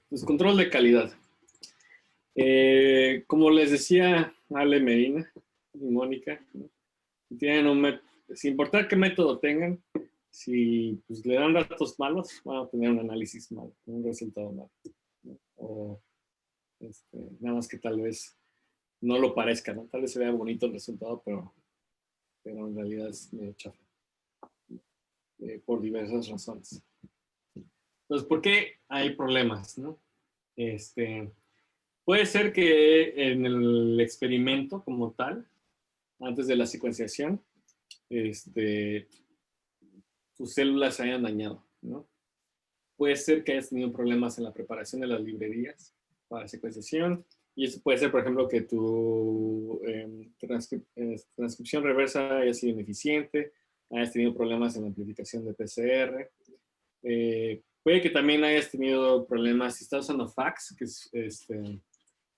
Pues control de calidad. Como les decía Ale Medina y Mónica, ¿no? Tienen sin importar qué método tengan, si pues, le dan datos malos, van a tener un análisis malo, un resultado malo, ¿no? O nada más que tal vez no lo parezca, ¿no? Tal vez se vea bonito el resultado, pero en realidad es medio chafa, por diversas razones. Entonces, ¿por qué hay problemas, no? Puede ser que en el experimento como tal, antes de la secuenciación, tus células se hayan dañado, ¿no? Puede ser que hayas tenido problemas en la preparación de las librerías para secuenciación, y eso puede ser, por ejemplo, que tu transcripción reversa haya sido ineficiente, hayas tenido problemas en la amplificación de PCR. Puede que también hayas tenido problemas si estás usando FACS, que es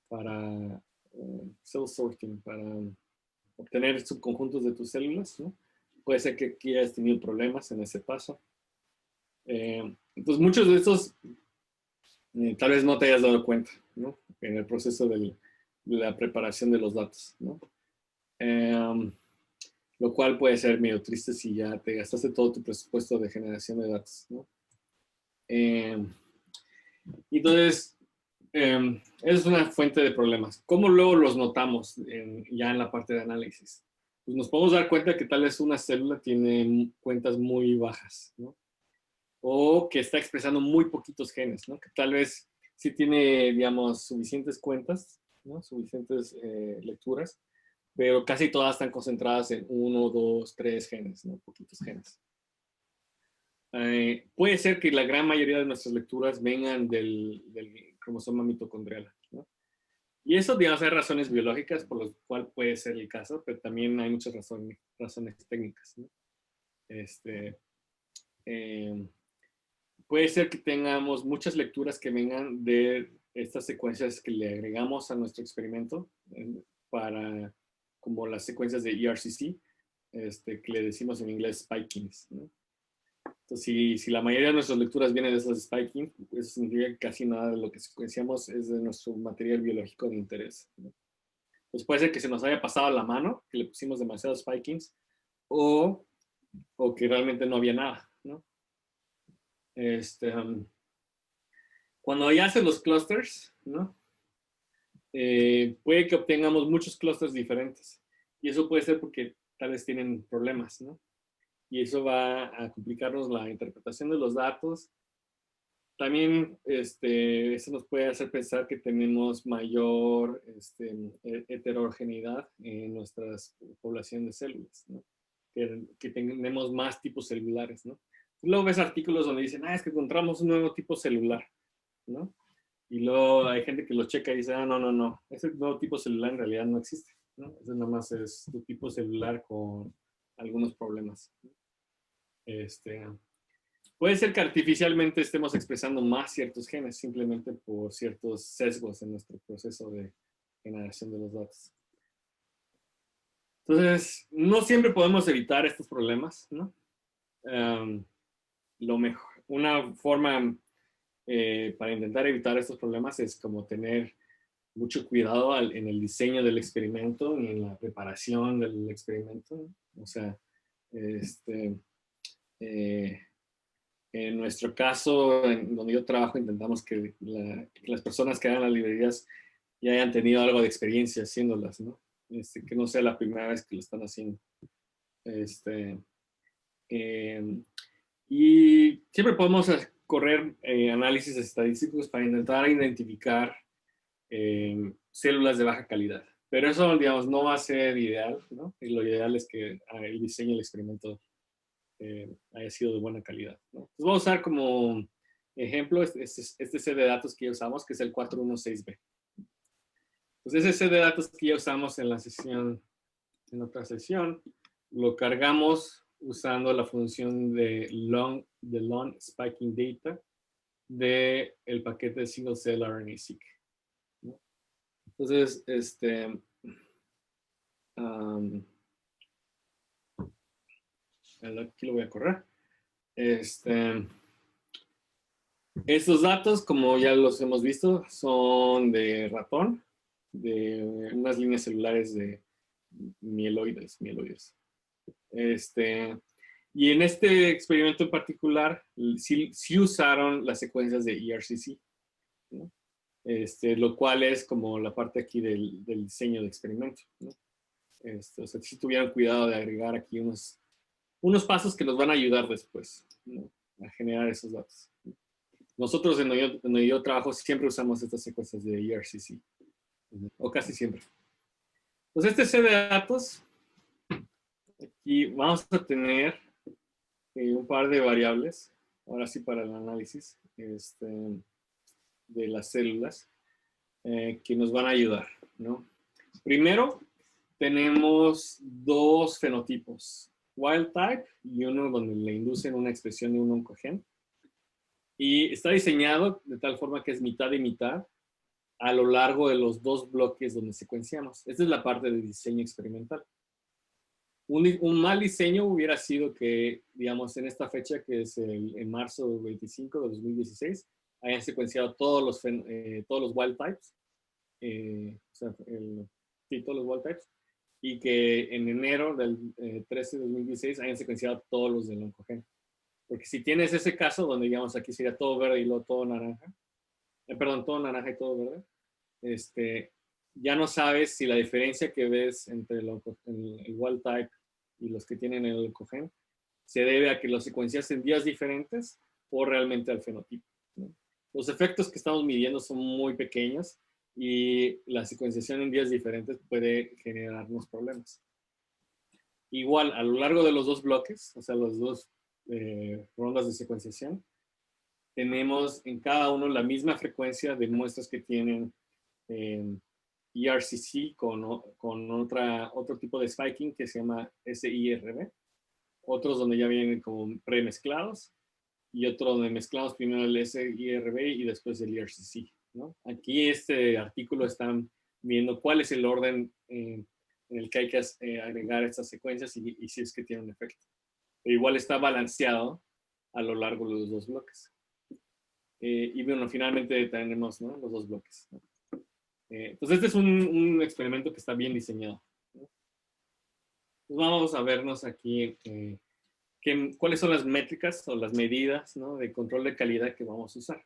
para cell sorting, para obtener subconjuntos de tus células, ¿no? Puede ser que aquí hayas tenido problemas en ese paso. Entonces, muchos de estos tal vez no te hayas dado cuenta, ¿no? En el proceso de la preparación de los datos, ¿no? Lo cual puede ser medio triste si ya te gastaste todo tu presupuesto de generación de datos, ¿no? Entonces, es una fuente de problemas. ¿Cómo luego los notamos ya en la parte de análisis? Pues nos podemos dar cuenta que tal vez una célula tiene cuentas muy bajas, ¿no? O que está expresando muy poquitos genes, ¿no? Que tal vez sí tiene, digamos, suficientes cuentas, ¿no? Suficientes lecturas, pero casi todas están concentradas en 1, 2, 3 genes, ¿no? Poquitos genes. Puede ser que la gran mayoría de nuestras lecturas vengan del cromosoma mitocondrial, ¿no? Y eso, digamos, hay razones biológicas por las cuales puede ser el caso, pero también hay muchas razones técnicas, ¿no? Puede ser que tengamos muchas lecturas que vengan de estas secuencias que le agregamos a nuestro experimento, para, como las secuencias de ERCC, que le decimos en inglés spikings, ¿no? Entonces, si la mayoría de nuestras lecturas vienen de esas spiking, eso significa que casi nada de lo que secuenciamos es de nuestro material biológico de interés, ¿no? Pues puede ser que se nos haya pasado la mano, que le pusimos demasiados spikings, o que realmente no había nada, ¿no? Cuando ya hacen los clusters, ¿no? Puede que obtengamos muchos clusters diferentes. Y eso puede ser porque tal vez tienen problemas, ¿no? Y eso va a complicarnos la interpretación de los datos. También eso nos puede hacer pensar que tenemos mayor heterogeneidad en nuestra población de células, ¿no? Que tenemos más tipos celulares, ¿no? Luego ves artículos donde dicen, es que encontramos un nuevo tipo celular, ¿no? Y luego hay gente que lo checa y dice, no, ese nuevo tipo celular en realidad no existe, ¿no? Ese nada más es tu tipo celular con algunos problemas. Puede ser que artificialmente estemos expresando más ciertos genes simplemente por ciertos sesgos en nuestro proceso de generación de los datos. Entonces, no siempre podemos evitar estos problemas, ¿no? Una forma para intentar evitar estos problemas es como tener mucho cuidado en el diseño del experimento y en la preparación del experimento, ¿no? O sea, en nuestro caso, en donde yo trabajo, intentamos que las personas que hagan las librerías ya hayan tenido algo de experiencia haciéndolas, ¿no? Que no sea la primera vez que lo están haciendo. Y siempre podemos correr análisis estadísticos para intentar identificar células de baja calidad. Pero eso, digamos, no va a ser ideal, ¿no? Y lo ideal es que el diseño del experimento haya sido de buena calidad, ¿no? Entonces vamos a usar como ejemplo este set de datos que ya usamos, que es el 416B. Entonces ese set de datos que ya usamos en en otra sesión, lo cargamos usando la función de long spiking data del paquete de single cell RNA-seq, ¿no? Entonces, aquí lo voy a correr. Estos datos, como ya los hemos visto, son de ratón, de unas líneas celulares de mieloides. Y en este experimento en particular, sí usaron las secuencias de ERCC, ¿no? Lo cual es como la parte aquí del diseño de experimento, ¿no? O sea, sí tuvieron cuidado de agregar aquí unos pasos que nos van a ayudar después, ¿no? A generar esos datos. Nosotros en donde yo trabajo siempre usamos estas secuencias de ERCC, o casi siempre. Pues este set de datos, aquí vamos a tener un par de variables, ahora sí para el análisis de las células, que nos van a ayudar, ¿no? Primero, tenemos dos fenotipos, wild type y uno donde le inducen una expresión de un oncogen. Y está diseñado de tal forma que es mitad y mitad a lo largo de los dos bloques donde secuenciamos. Esta es la parte de diseño experimental. Un mal diseño hubiera sido que, digamos, en esta fecha, que es en marzo 25 de 2016, hayan secuenciado todos los wild types, o sea, sí, todos los wild types, y que en enero del 13 de 2016 hayan secuenciado todos los del oncogen. Porque si tienes ese caso, donde digamos aquí sería todo verde y luego todo naranja, perdón, todo naranja y todo verde, ya no sabes si la diferencia que ves entre el wild type y los que tienen el oncogen se debe a que los secuencias en días diferentes o realmente al fenotipo, ¿no? Los efectos que estamos midiendo son muy pequeños y la secuenciación en días diferentes puede generarnos problemas. Igual, a lo largo de los dos bloques, o sea, los dos rondas de secuenciación, tenemos en cada uno la misma frecuencia de muestras que tienen ERCC con otro tipo de spiking que se llama SIRB, otros donde ya vienen como premezclados y otro donde mezclamos primero el SIRB y después el ERCC, ¿no? Aquí este artículo están viendo cuál es el orden en el que hay que agregar estas secuencias y si es que tiene un efecto. Pero igual está balanceado a lo largo de los dos bloques. Y bueno, finalmente tenemos, ¿no?, los dos bloques, ¿no? Entonces este es un experimento que está bien diseñado, ¿no? Pues vamos a vernos aquí cuáles son las métricas o las medidas, ¿no?, de control de calidad que vamos a usar.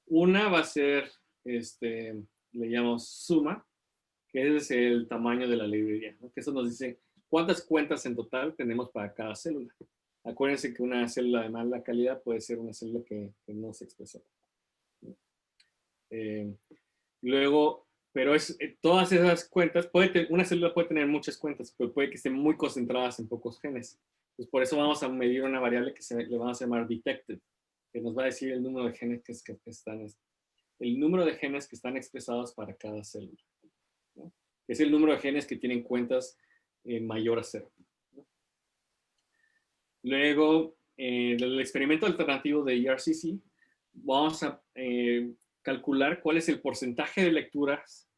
Una va a ser, le llamamos suma, que es el tamaño de la librería, ¿no? Que eso nos dice cuántas cuentas en total tenemos para cada célula. Acuérdense que una célula de mala calidad puede ser una célula que no se expresó. Luego, pero todas esas cuentas, una célula puede tener muchas cuentas, pero puede que estén muy concentradas en pocos genes. Pues por eso vamos a medir una variable que le vamos a llamar detected, que nos va a decir el número de genes que están expresados para cada célula, ¿no? Es el número de genes que tienen cuentas mayor a 0, ¿no? Luego, el experimento alternativo de ERCC, vamos a calcular cuál es el porcentaje de lecturas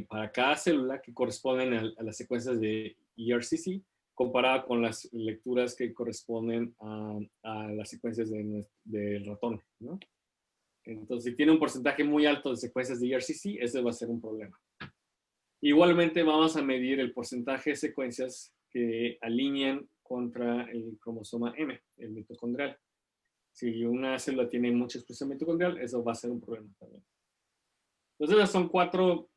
para cada célula que corresponden a las secuencias de ERCC comparado con las lecturas que corresponden a las secuencias del ratón, ¿no? Entonces, si tiene un porcentaje muy alto de secuencias de ERCC, ese va a ser un problema. Igualmente, vamos a medir el porcentaje de secuencias que alinean contra el cromosoma M, el mitocondrial. Si una célula tiene mucha expresión mitocondrial, eso va a ser un problema también. Entonces, esas son 4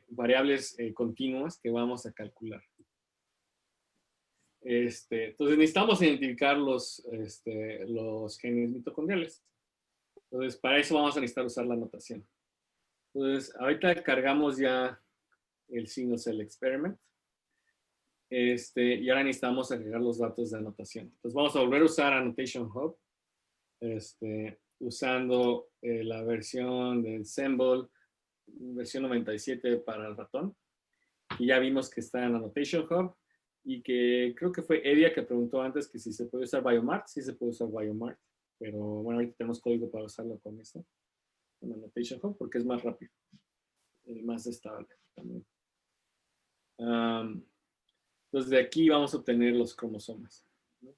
variables continuas que vamos a calcular. Entonces, necesitamos identificar los genes mitocondriales. Entonces, para eso vamos a necesitar usar la notación. Entonces, ahorita cargamos ya el single cell experiment. Y ahora necesitamos agregar los datos de anotación. Entonces, vamos a volver a usar Annotation Hub, usando la versión del Ensemble, versión 97 para el ratón. Y ya vimos que está en Annotation Hub y que creo que fue Edia que preguntó antes que si se puede usar Biomart. Sí se puede usar Biomart, pero bueno, ahorita tenemos código para usarlo con esto, con Annotation Hub, porque es más rápido y más estable también. Entonces de aquí vamos a obtener los cromosomas, ¿no?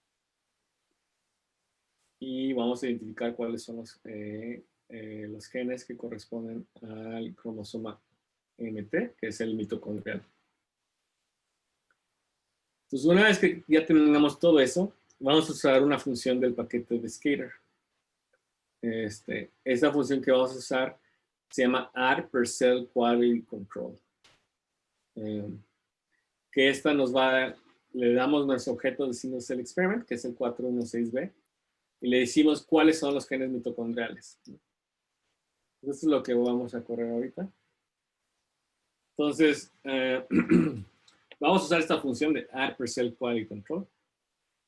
y vamos a identificar cuáles son los genes que corresponden al cromosoma MT, que es el mitocondrial. Entonces, una vez que ya tengamos todo eso, vamos a usar una función del paquete de Skater. Esta función que vamos a usar se llama Add Per Cell Quality Control. Que esta nos va, le damos nuestro objeto de Single Cell Experiment, que es el 416B, y le decimos cuáles son los genes mitocondriales. Esto es lo que vamos a correr ahorita. Entonces, vamos a usar esta función de Add Per Cell Quality Control.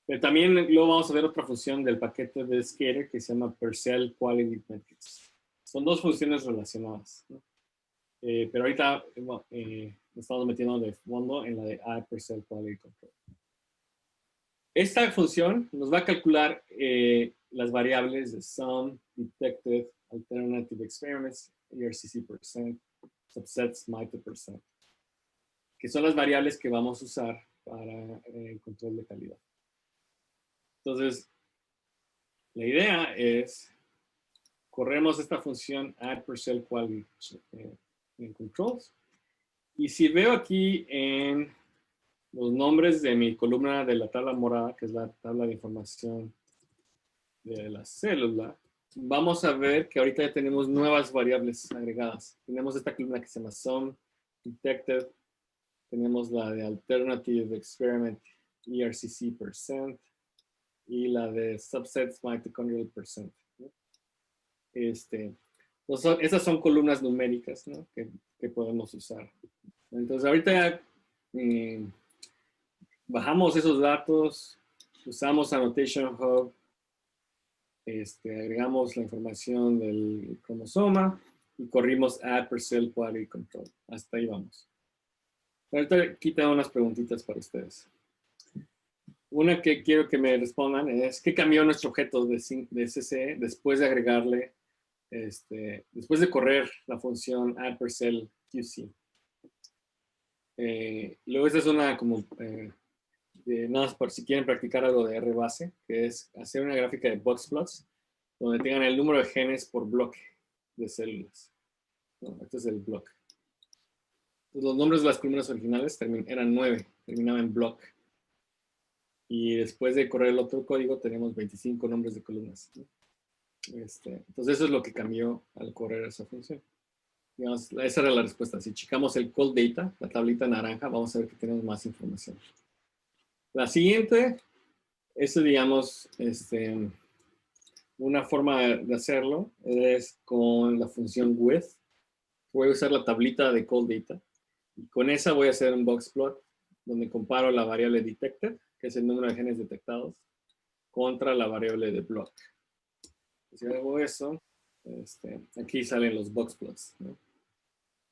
Pero también luego vamos a ver otra función del paquete de Skater que se llama Per Cell Quality Metrics. Son dos funciones relacionadas, ¿no? Pero ahorita estamos metiendo de fondo en la de Add Per Cell Quality Control. Esta función nos va a calcular las variables de Sum, Detected, Alternative Experiments, ERCC%, Subsets, Mito%, que son las variables que vamos a usar para el control de calidad. Entonces, la idea es, corremos esta función Add Per Cell Quality en Controls, y si veo aquí en los nombres de mi columna de la tabla morada, que es la tabla de información de la célula, vamos a ver que ahorita ya tenemos nuevas variables agregadas. Tenemos esta columna que se llama Sum, Detected, tenemos la de Alternative Experiment, ERCC%, y la de Subsets Mitochondrial %. ¿No? Esas son columnas numéricas, ¿no? que podemos usar. Entonces ahorita bajamos esos datos, usamos Annotation Hub, agregamos la información del cromosoma y corrimos Add Per Cell Quality Control. Hasta ahí vamos. Ahorita aquí tengo unas preguntitas para ustedes. Una que quiero que me respondan es, ¿qué cambió nuestro objeto de SCE después de agregarle, después de correr la función Add Per Cell QC? Luego esta es una como, nada más por si quieren practicar algo de R base, que es hacer una gráfica de box plots, donde tengan el número de genes por bloque de células. No, este es el bloque. Los nombres de las columnas originales eran 9, terminaban en block. Y después de correr el otro código tenemos 25 nombres de columnas, ¿no? Entonces eso es lo que cambió al correr esa función. Digamos, esa era la respuesta. Si checamos el cold data, la tablita naranja, vamos a ver que tenemos más información. La siguiente, digamos, una forma de hacerlo es con la función with. Voy a usar la tablita de cold data. Y con esa voy a hacer un box plot donde comparo la variable detected, que es el número de genes detectados, contra la variable de block. Si hago eso, aquí salen los box plots, ¿no?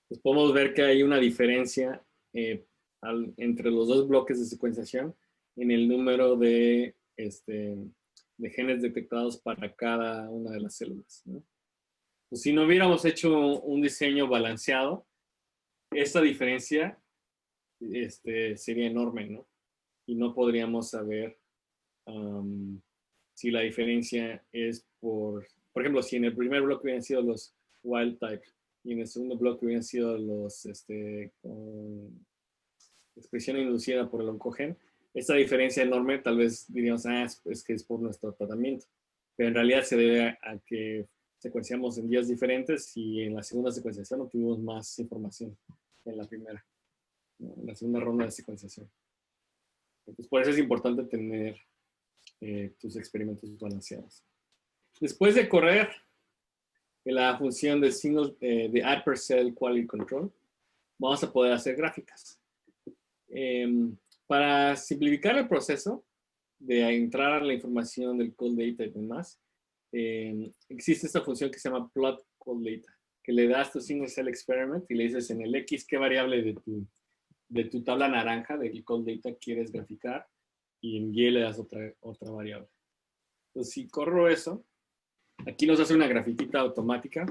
Pues podemos ver que hay una diferencia entre los dos bloques de secuenciación en el número de genes detectados para cada una de las células, ¿no? Pues si no hubiéramos hecho un diseño balanceado, esta diferencia sería enorme, ¿no? Y no podríamos saber si la diferencia es por ejemplo, si en el primer bloque hubieran sido los wild type y en el segundo bloque hubieran sido los con expresión inducida por el oncogen, esta diferencia enorme tal vez diríamos, es que es por nuestro tratamiento, pero en realidad se debe a que secuenciamos en días diferentes y en la segunda secuenciación obtuvimos más información que en la primera, ¿no? En la segunda ronda de secuenciación. Entonces, por eso es importante tener tus experimentos balanceados. Después de correr la función de Add Per Cell Quality Control, vamos a poder hacer gráficas. Para simplificar el proceso de entrar a la información del cold data y demás, existe esta función que se llama plot cold data, que le das tu single cell experiment y le dices en el X qué variable de tu tabla naranja del cold data quieres graficar y en Y le das otra variable. Entonces, si corro eso, aquí nos hace una grafiquita automática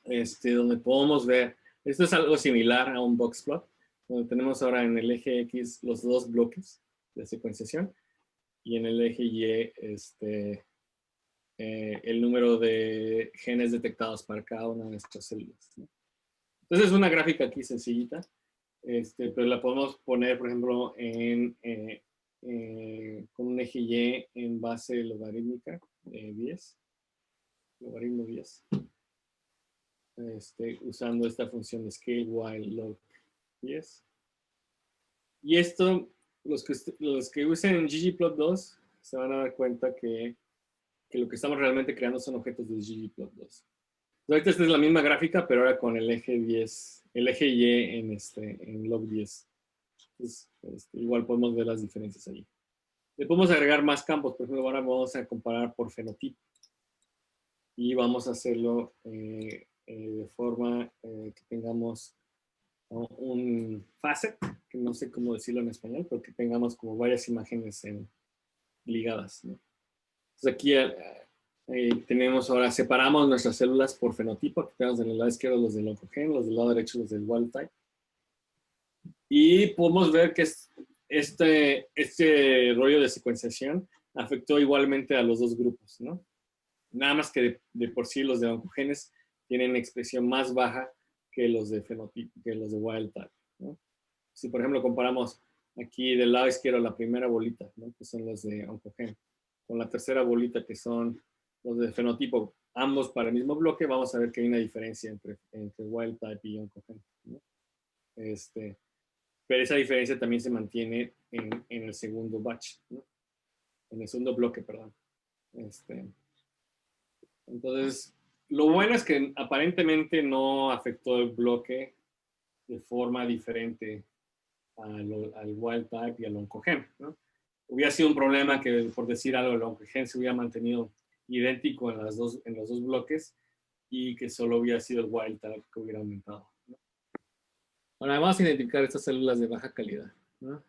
donde podemos ver, esto es algo similar a un box plot, donde tenemos ahora en el eje X los dos bloques de secuenciación y en el eje Y el número de genes detectados para cada una de nuestras células, ¿no? Entonces es una gráfica aquí sencillita, pero la podemos poner, por ejemplo, con un eje Y en base logarítmica de 10, logaritmo 10, usando esta función de scale while log 10. Y esto, los que usen ggplot2 se van a dar cuenta que lo que estamos realmente creando son objetos de ggplot2. Ahorita esta es la misma gráfica, pero ahora con el eje 10, el eje Y en log 10. Entonces, igual podemos ver las diferencias ahí. Le podemos agregar más campos, por ejemplo, ahora vamos a comparar por fenotipo. Y vamos a hacerlo de forma que tengamos un facet, que no sé cómo decirlo en español, pero que tengamos como varias imágenes ligadas, ¿no? Entonces aquí tenemos ahora, separamos nuestras células por fenotipo. Aquí tenemos del lado izquierdo los del oncogen, los del lado derecho los del wild type. Y podemos ver que este rollo de secuenciación afectó igualmente a los dos grupos, ¿no? Nada más que de por sí los de oncogenes tienen expresión más baja que los de fenotipo, que los de wild type, ¿no? Si por ejemplo comparamos aquí del lado izquierdo la primera bolita, ¿no? Que son los de oncogen, con la tercera bolita que son los de fenotipo, ambos para el mismo bloque, vamos a ver que hay una diferencia entre wild type y oncogen, ¿no? Pero esa diferencia también se mantiene en el segundo batch, ¿no? En el segundo bloque, perdón. Entonces, lo bueno es que aparentemente no afectó el bloque de forma diferente al wild type y al oncogen, ¿no? Hubiera sido un problema que, por decir algo, el oncogen se hubiera mantenido idéntico en los dos bloques y que solo hubiera sido el wild type que hubiera aumentado, ¿no? Ahora vamos a identificar estas células de baja calidad, ¿no?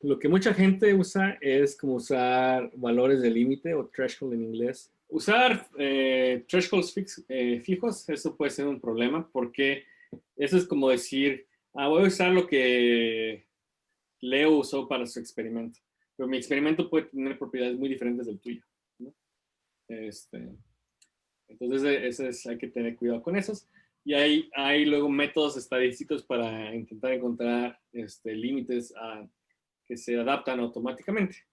Lo que mucha gente usa es como usar valores de límite o threshold en inglés. Usar thresholds fijos, eso puede ser un problema porque eso es como decir, voy a usar lo que Leo usó para su experimento, pero mi experimento puede tener propiedades muy diferentes del tuyo, ¿no? Entonces hay que tener cuidado con esos. Y hay luego métodos estadísticos para intentar encontrar límites que se adaptan automáticamente.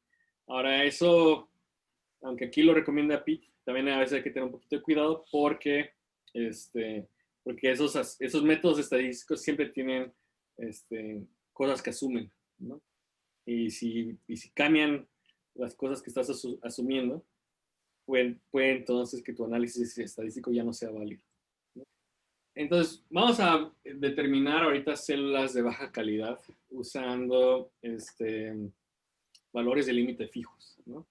Ahora, eso, aunque aquí lo recomienda Pete, también a veces hay que tener un poquito de cuidado porque esos métodos estadísticos siempre tienen cosas que asumen, ¿no? Y si cambian las cosas que estás asumiendo, puede entonces que tu análisis estadístico ya no sea válido, ¿no? Entonces, vamos a determinar ahorita células de baja calidad usando valores de límite fijos, ¿no?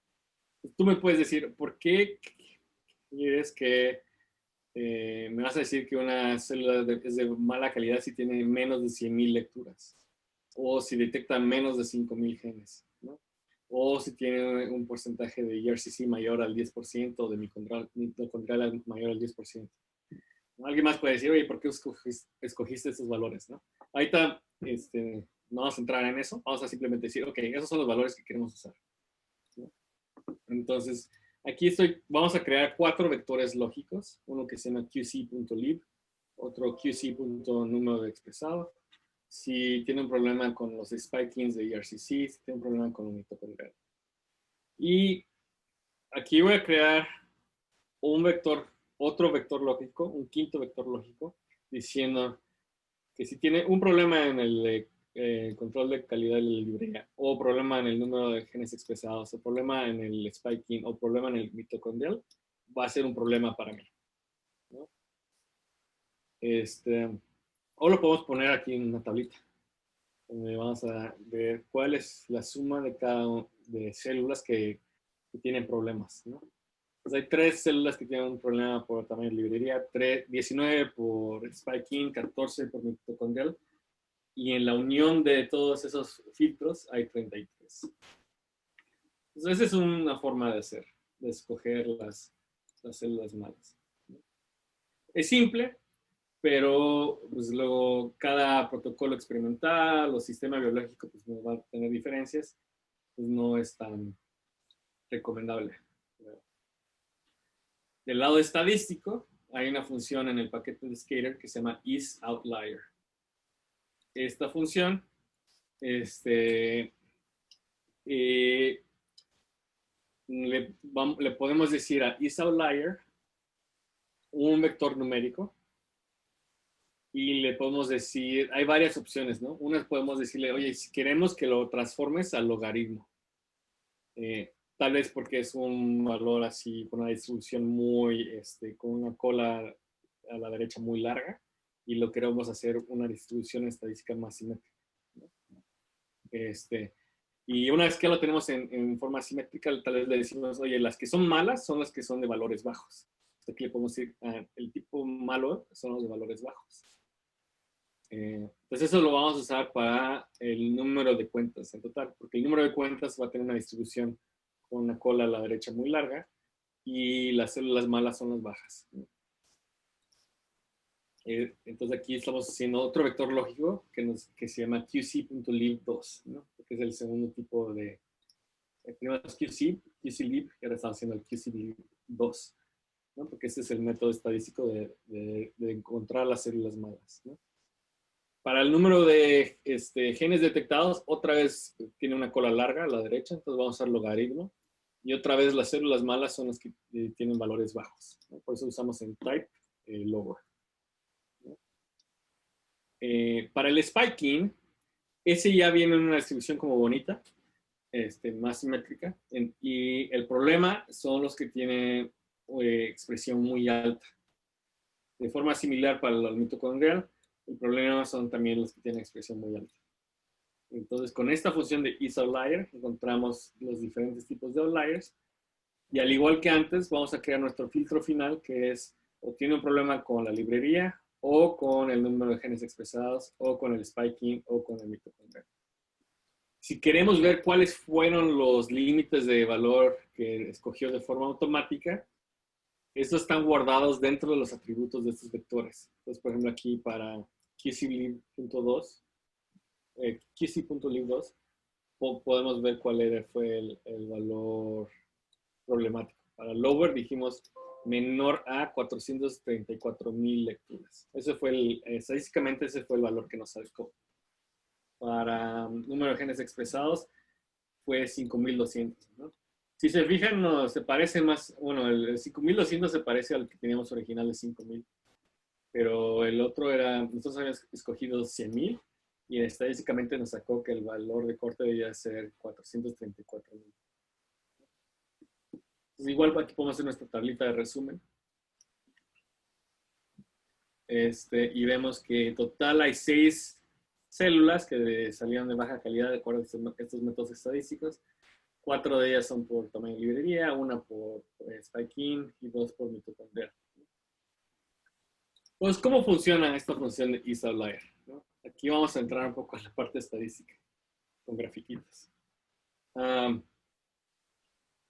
Tú me puedes decir, ¿por qué quieres que me vas a decir que una célula es de mala calidad si tiene menos de 100,000 lecturas? O si detecta menos de 5,000 genes, ¿no? O si tiene un porcentaje de ERCC mayor al 10% o de mitocondrial mayor al 10%. Alguien más puede decir, oye, ¿por qué escogiste estos valores, ¿no? Ahorita no vamos a entrar en eso, vamos a simplemente decir, ok, esos son los valores que queremos usar, ¿no? Entonces, aquí vamos a crear 4 vectores lógicos, uno que se llama qc.lib, otro qc.número de expresado. Si tiene un problema con los spikings de ERCC, si tiene un problema con un mitocondrial. Y aquí voy a crear otro vector lógico, un quinto vector lógico, diciendo que si tiene un problema en el control de calidad de la librería, o problema en el número de genes expresados, o problema en el spiking, o problema en el mitocondrial, va a ser un problema para mí, ¿no? O lo podemos poner aquí en una tablita, donde vamos a ver cuál es la suma de cada una de células que tienen problemas, ¿no? Pues hay 3 células que tienen un problema por tamaño de librería, 19 por spiking, 14 por mitocondrial, y en la unión de todos esos filtros hay 33. Entonces, esa es una forma de escoger las células malas. Es simple, pero pues luego cada protocolo experimental o sistema biológico pues va a tener diferencias, pues no es tan recomendable. Del lado estadístico, hay una función en el paquete de Skater que se llama isOutlier. Esta función, eh, le podemos decir a isOutlier un vector numérico y le podemos decir, hay varias opciones, ¿no? Una podemos decirle, oye, si queremos que lo transformes al logaritmo, tal vez porque es un valor así, con una distribución muy, con una cola a la derecha muy larga, y lo queremos hacer una distribución estadística más simétrica, ¿no? Y una vez que lo tenemos en forma simétrica, tal vez le decimos, oye, las que son malas son las que son de valores bajos. Aquí le podemos decir, el tipo malo son los de valores bajos. Pues eso lo vamos a usar para el número de cuentas en total, porque el número de cuentas va a tener una distribución con una cola a la derecha muy larga y las células malas son las bajas, ¿no? Entonces aquí estamos haciendo otro vector lógico que se llama qc.lib2, ¿no? Que es el segundo tipo de... Primero es qclib, y ahora estamos haciendo el qclib2, ¿no? Porque ese es el método estadístico de encontrar las células malas, ¿no? Para el número de genes detectados, otra vez tiene una cola larga a la derecha, entonces vamos a usar logaritmo. Y otra vez las células malas son las que tienen valores bajos, ¿no? Por eso usamos en type lower, ¿no? Para el spiking, ese ya viene en una distribución como bonita, más simétrica. Y el problema son los que tienen expresión muy alta. De forma similar para el mitocondrial, el problema son también los que tienen expresión muy alta. Entonces, con esta función de isOutlier, encontramos los diferentes tipos de outliers. Y al igual que antes, vamos a crear nuestro filtro final, que es o tiene un problema con la librería, o con el número de genes expresados, o con el spiking, o con el mitocondrial. Si queremos ver cuáles fueron los límites de valor que escogió de forma automática, estos están guardados dentro de los atributos de estos vectores. Entonces, por ejemplo, aquí para qclib.2, qc.lib2, podemos ver cuál fue el valor problemático. Para lower dijimos menor a 434,000 lecturas. Estadísticamente ese fue el valor que nos sacó. Para número de genes expresados fue 5,200, ¿no? Si se fijan, no, se parece más, bueno, el 5,200 se parece al que teníamos original de 5,000, pero el otro era, nosotros habíamos escogido 100,000 y estadísticamente nos sacó que el valor de corte debía ser 434,000. Entonces, igual aquí podemos hacer nuestra tablita de resumen. Y vemos que en total hay 6 células que salieron de baja calidad de acuerdo a estos métodos estadísticos. 4 de ellas son por tamaño de librería, una por spiking y 2 por mitocondrial. Pues, ¿cómo funciona esta función de isOutlier, ¿no? Aquí vamos a entrar un poco a la parte estadística con grafiquitos.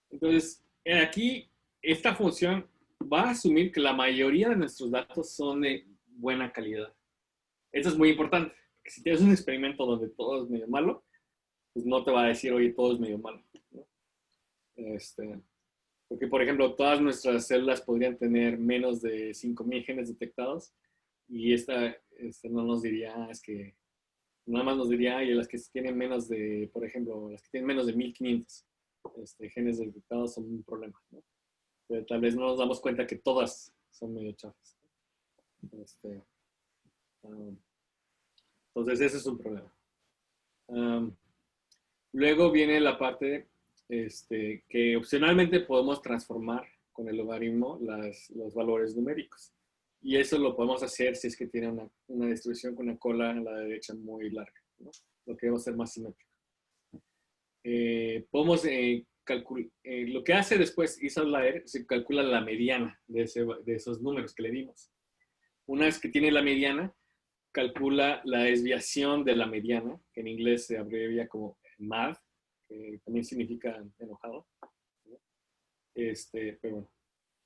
Entonces, aquí esta función va a asumir que la mayoría de nuestros datos son de buena calidad. Eso es muy importante, porque si tienes un experimento donde todo es medio malo, pues no te va a decir, oye, todo es medio malo, ¿no? Porque, por ejemplo, todas nuestras células podrían tener menos de 5,000 genes detectados y esta no nos diría, es que nada más nos diría, y las que tienen menos de, por ejemplo, las que tienen menos de 1,500 genes detectados son un problema, ¿no? Pero tal vez no nos damos cuenta que todas son medio chafas. Entonces, ese es un problema. Luego viene la parte que opcionalmente podemos transformar con el logaritmo los valores numéricos. Y eso lo podemos hacer si es que tiene una distribución con una cola a la derecha muy larga, ¿no? Lo queremos hacer más simétrico. Podemos calcular, lo que hace después isOutlier, se calcula la mediana de esos números que le dimos. Una vez que tiene la mediana, calcula la desviación de la mediana, que en inglés se abrevia como MAD, que también significa enojado, ¿no? Pero bueno,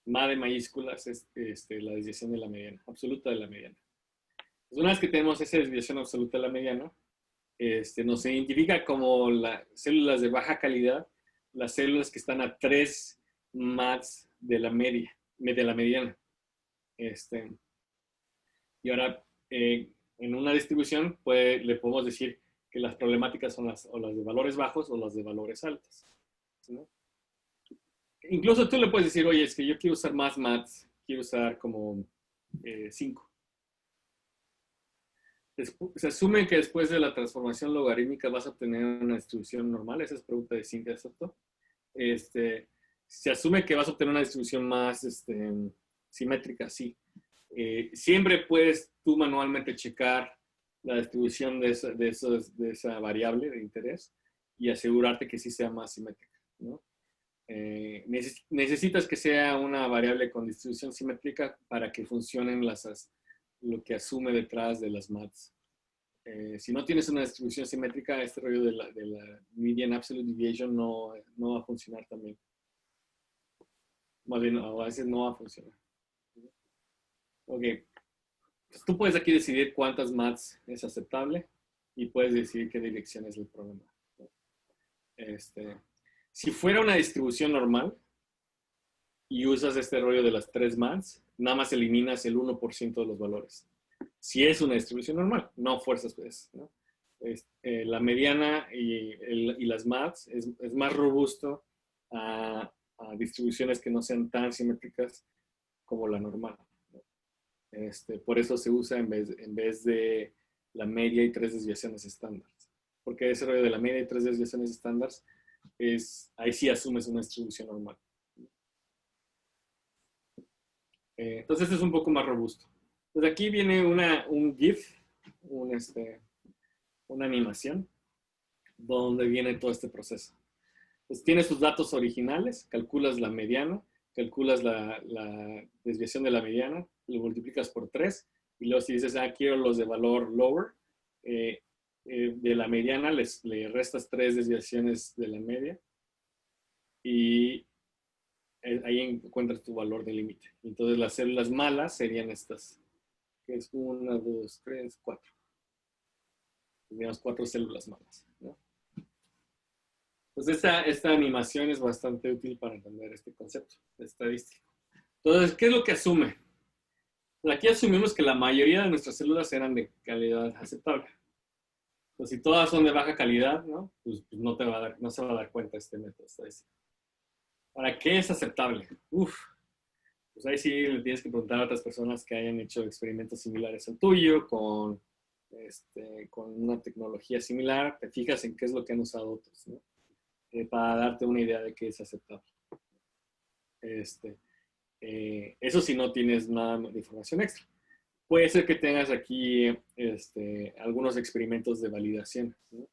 MAD de mayúsculas es la desviación de la mediana, absoluta de la mediana. Entonces, una vez que tenemos esa desviación absoluta de la mediana, nos identifica como las células de baja calidad, las células que están a 3 MADs de la media, de la mediana. Y ahora, en una distribución, le podemos decir que las problemáticas son las de valores bajos o las de valores altos, ¿no? Incluso tú le puedes decir, oye, es que yo quiero usar más maths, quiero usar como 5. Se asume que después de la transformación logarítmica vas a obtener una distribución normal. Esa es pregunta de Cintia Soto. Se asume que vas a obtener una distribución más simétrica, sí. Siempre puedes tú manualmente checar la distribución de esa variable de interés y asegurarte que sí sea más simétrica, ¿no? Necesitas que sea una variable con distribución simétrica para que funcionen lo que asume detrás de las maths. Si no tienes una distribución simétrica, este rollo de la median absolute deviation no va a funcionar también. Más bien, a veces no va a funcionar. Ok. Pues tú puedes aquí decidir cuántas maths es aceptable y puedes decidir qué dirección es el problema. Si fuera una distribución normal y usas este rollo de las 3 maths, nada más eliminas el 1% de los valores. Si es una distribución normal, no fuerzas, pues, ¿no? La mediana y las maths es más robusto a distribuciones que no sean tan simétricas como la normal. Por eso se usa en vez de la media y 3 desviaciones estándar. Porque ese rollo de la media y 3 desviaciones estándar ahí sí asumes una distribución normal. Entonces este es un poco más robusto. Pues aquí viene un GIF, una animación, donde viene todo este proceso. Pues tienes tus datos originales, calculas la mediana, calculas la desviación de la mediana, lo multiplicas por 3, y luego si dices, quiero los de valor lower, de la mediana le restas 3 desviaciones de la media, y ahí encuentras tu valor de límite. Entonces las células malas serían estas, que es 1, 2, 3, 4. Tendríamos 4 células malas, ¿no? Pues esta animación es bastante útil para entender este concepto estadístico. Entonces, ¿qué es lo que asume? Pues aquí asumimos que la mayoría de nuestras células eran de calidad aceptable. Pues si todas son de baja calidad, ¿no? Pues no se va a dar cuenta este método estadístico. ¿Para qué es aceptable? Pues ahí sí le tienes que preguntar a otras personas que hayan hecho experimentos similares al tuyo, con una tecnología similar, te fijas en qué es lo que han usado otros, ¿no? Para darte una idea de qué es aceptable. Eso si no tienes nada de información extra. Puede ser que tengas aquí algunos experimentos de validación, ¿no?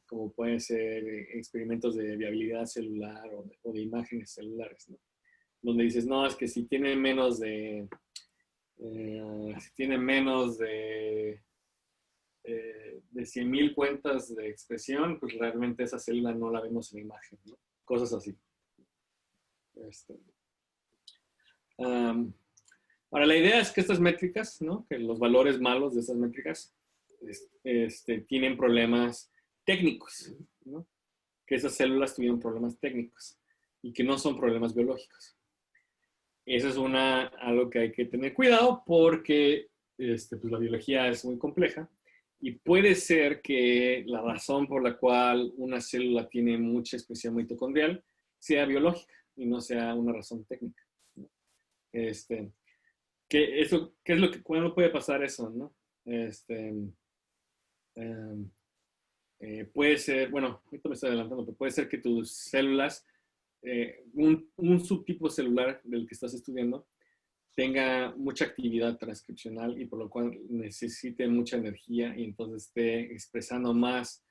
Como pueden ser experimentos de viabilidad celular o de imágenes celulares, ¿no? Donde dices, no, es que si tiene menos de 100,000 cuentas de expresión, pues realmente esa célula no la vemos en la imagen, ¿no? Cosas así. Ahora, la idea es que estas métricas, ¿no? Que los valores malos de estas métricas tienen problemas técnicos, ¿no? Que esas células tuvieron problemas técnicos y que no son problemas biológicos. Eso es algo que hay que tener cuidado porque pues la biología es muy compleja y puede ser que la razón por la cual una célula tiene mucha expresión mitocondrial sea biológica y no sea una razón técnica, ¿no? ¿Cuándo puede pasar eso, no? Puede ser, bueno, ahorita me estoy adelantando, pero puede ser que tus células, un subtipo celular del que estás estudiando, tenga mucha actividad transcripcional y por lo cual necesite mucha energía y entonces esté expresando más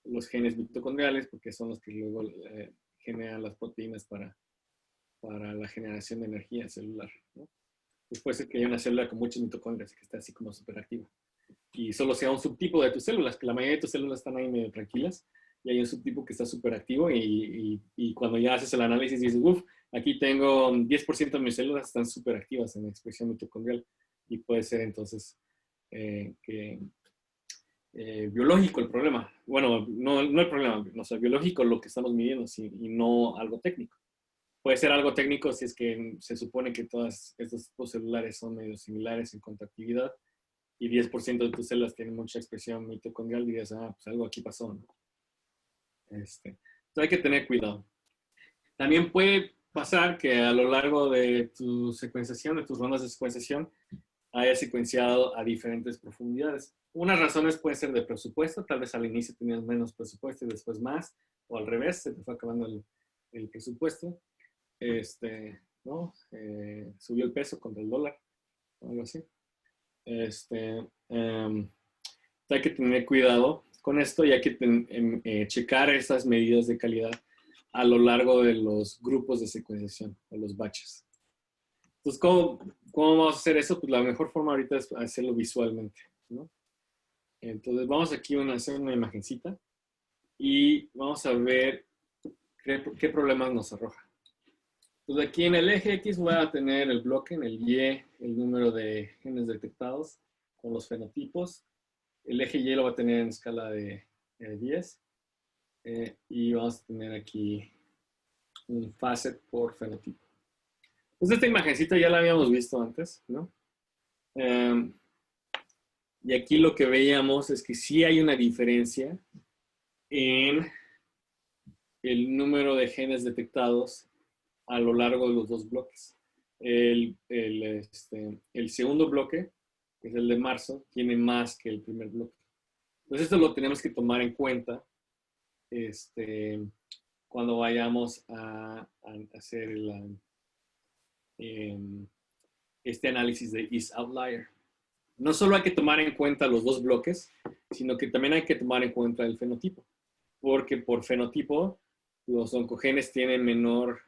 los genes mitocondriales porque son los que luego generan las proteínas para la generación de energía celular, ¿no? Pues puede ser que haya una célula con muchas mitocondrias que esté así como súper activa y solo sea un subtipo de tus células, que la mayoría de tus células están ahí medio tranquilas y hay un subtipo que está súper activo y cuando ya haces el análisis dices, aquí tengo 10% de mis células están súper activas en la expresión mitocondrial y puede ser entonces biológico el problema. Bueno, no el problema, no, o sea, biológico lo que estamos midiendo y no algo técnico. Puede ser algo técnico si es que se supone que todos estos tipos celulares son medio similares en cuanto a actividad y 10% de tus células tienen mucha expresión mitocondrial, dirías, pues algo aquí pasó, ¿no? Entonces hay que tener cuidado. También puede pasar que a lo largo de tu secuenciación, de tus rondas de secuenciación, haya secuenciado a diferentes profundidades. Unas razones pueden ser de presupuesto, tal vez al inicio tenías menos presupuesto y después más, o al revés, se te fue acabando el presupuesto, ¿no? Subió el peso contra el dólar, o algo así. Hay que tener cuidado con esto y hay que checar estas medidas de calidad a lo largo de los grupos de secuenciación, o los batches. Entonces, ¿cómo vamos a hacer eso? Pues la mejor forma ahorita es hacerlo visualmente, ¿no? Entonces, vamos aquí a hacer una imagencita y vamos a ver qué problemas nos arroja. Entonces, aquí en el eje X voy a tener el bloque, en el Y el número de genes detectados con los fenotipos. El eje Y lo va a tener en escala de 10. Y vamos a tener aquí un facet por fenotipo. Pues esta imagencita ya la habíamos visto antes, ¿no? Y aquí lo que veíamos es que sí hay una diferencia en el número de genes detectados a lo largo de los dos bloques. El segundo bloque, que es el de marzo, tiene más que el primer bloque. Entonces esto lo tenemos que tomar en cuenta cuando vayamos a hacer este análisis de Is Outlier. No solo hay que tomar en cuenta los dos bloques, sino que también hay que tomar en cuenta el fenotipo, porque por fenotipo los oncogenes tienen menor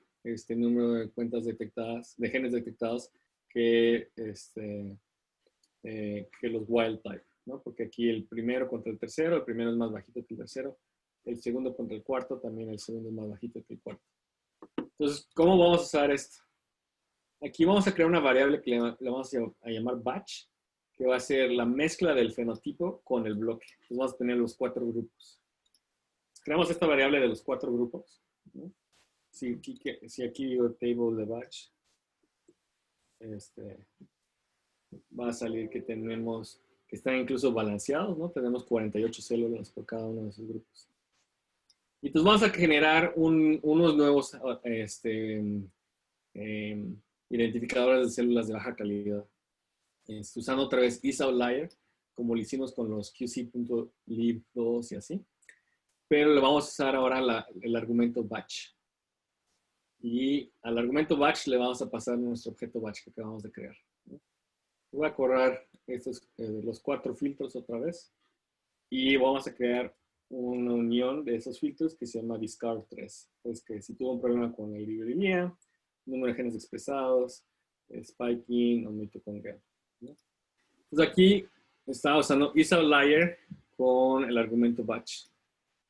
número de cuentas detectadas, de genes detectados que los wild type, ¿no? Porque aquí el primero contra el tercero, el primero es más bajito que el tercero, el segundo contra el cuarto, también el segundo es más bajito que el cuarto. Entonces, ¿cómo vamos a usar esto? Aquí vamos a crear una variable que le vamos a llamar batch, que va a ser la mezcla del fenotipo con el bloque. Entonces vamos a tener los 4 grupos. Creamos esta variable de los 4 grupos, ¿no? Si aquí digo table de batch, va a salir que tenemos, que están incluso balanceados, ¿no? Tenemos 48 células por cada uno de esos grupos. Y entonces vamos a generar unos nuevos identificadores de células de baja calidad. Usando otra vez IsOutlier, como lo hicimos con los qc.lib2 y así. Pero le vamos a usar ahora el argumento batch. Y al argumento batch le vamos a pasar nuestro objeto batch que acabamos de crear, ¿no? Voy a correr los 4 filtros otra vez. Y vamos a crear una unión de esos filtros que se llama discard3. Pues que si tuvo un problema con la librería, número de genes expresados, spiking o mitocondrial, ¿no? Entonces aquí estaba usando IsOutlier con el argumento batch.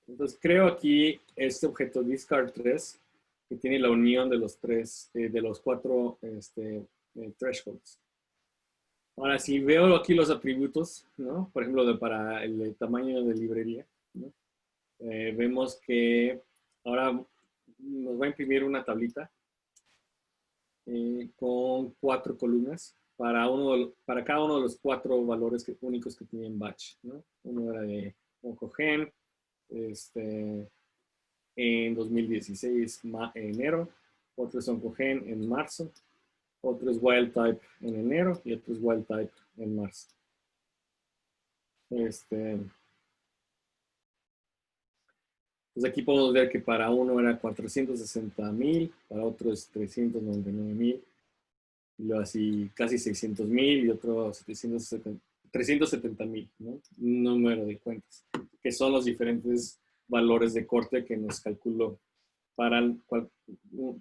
Entonces creo aquí este objeto discard3 que tiene la unión de los 4 thresholds. Ahora, si veo aquí los atributos, ¿no? Por ejemplo, para el tamaño de librería, ¿no? Vemos que ahora nos va a imprimir una tablita con 4 columnas para cada uno de los 4 valores únicos que tienen batch, ¿no? Uno era de oncogen, en 2016, enero, otro es oncogen en marzo, otro es wild type en enero y otro es wild type en marzo. Pues aquí podemos ver que para uno era 460,000, para otro es 399,000, y luego así casi 600,000 y otro 370,000, ¿no? Un número de cuentas, que son los diferentes valores de corte que nos calculó para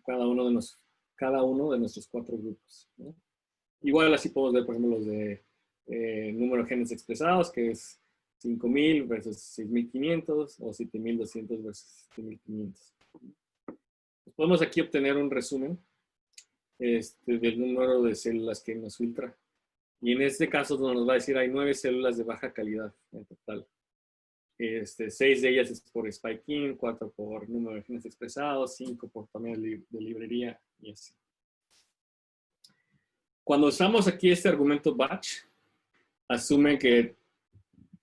cada uno de nuestros 4 grupos, ¿no? Igual así podemos ver, por ejemplo, los de número de genes expresados, que es 5,000 versus 6,500 o 7,200 versus 7,500. Podemos aquí obtener un resumen del número de células que nos filtra. Y en este caso nos va a decir hay 9 células de baja calidad en total. 6 de ellas es por spike-in, 4 por número de genes expresados, 5 por tamaño de librería y así. Cuando usamos aquí este argumento batch, asume que,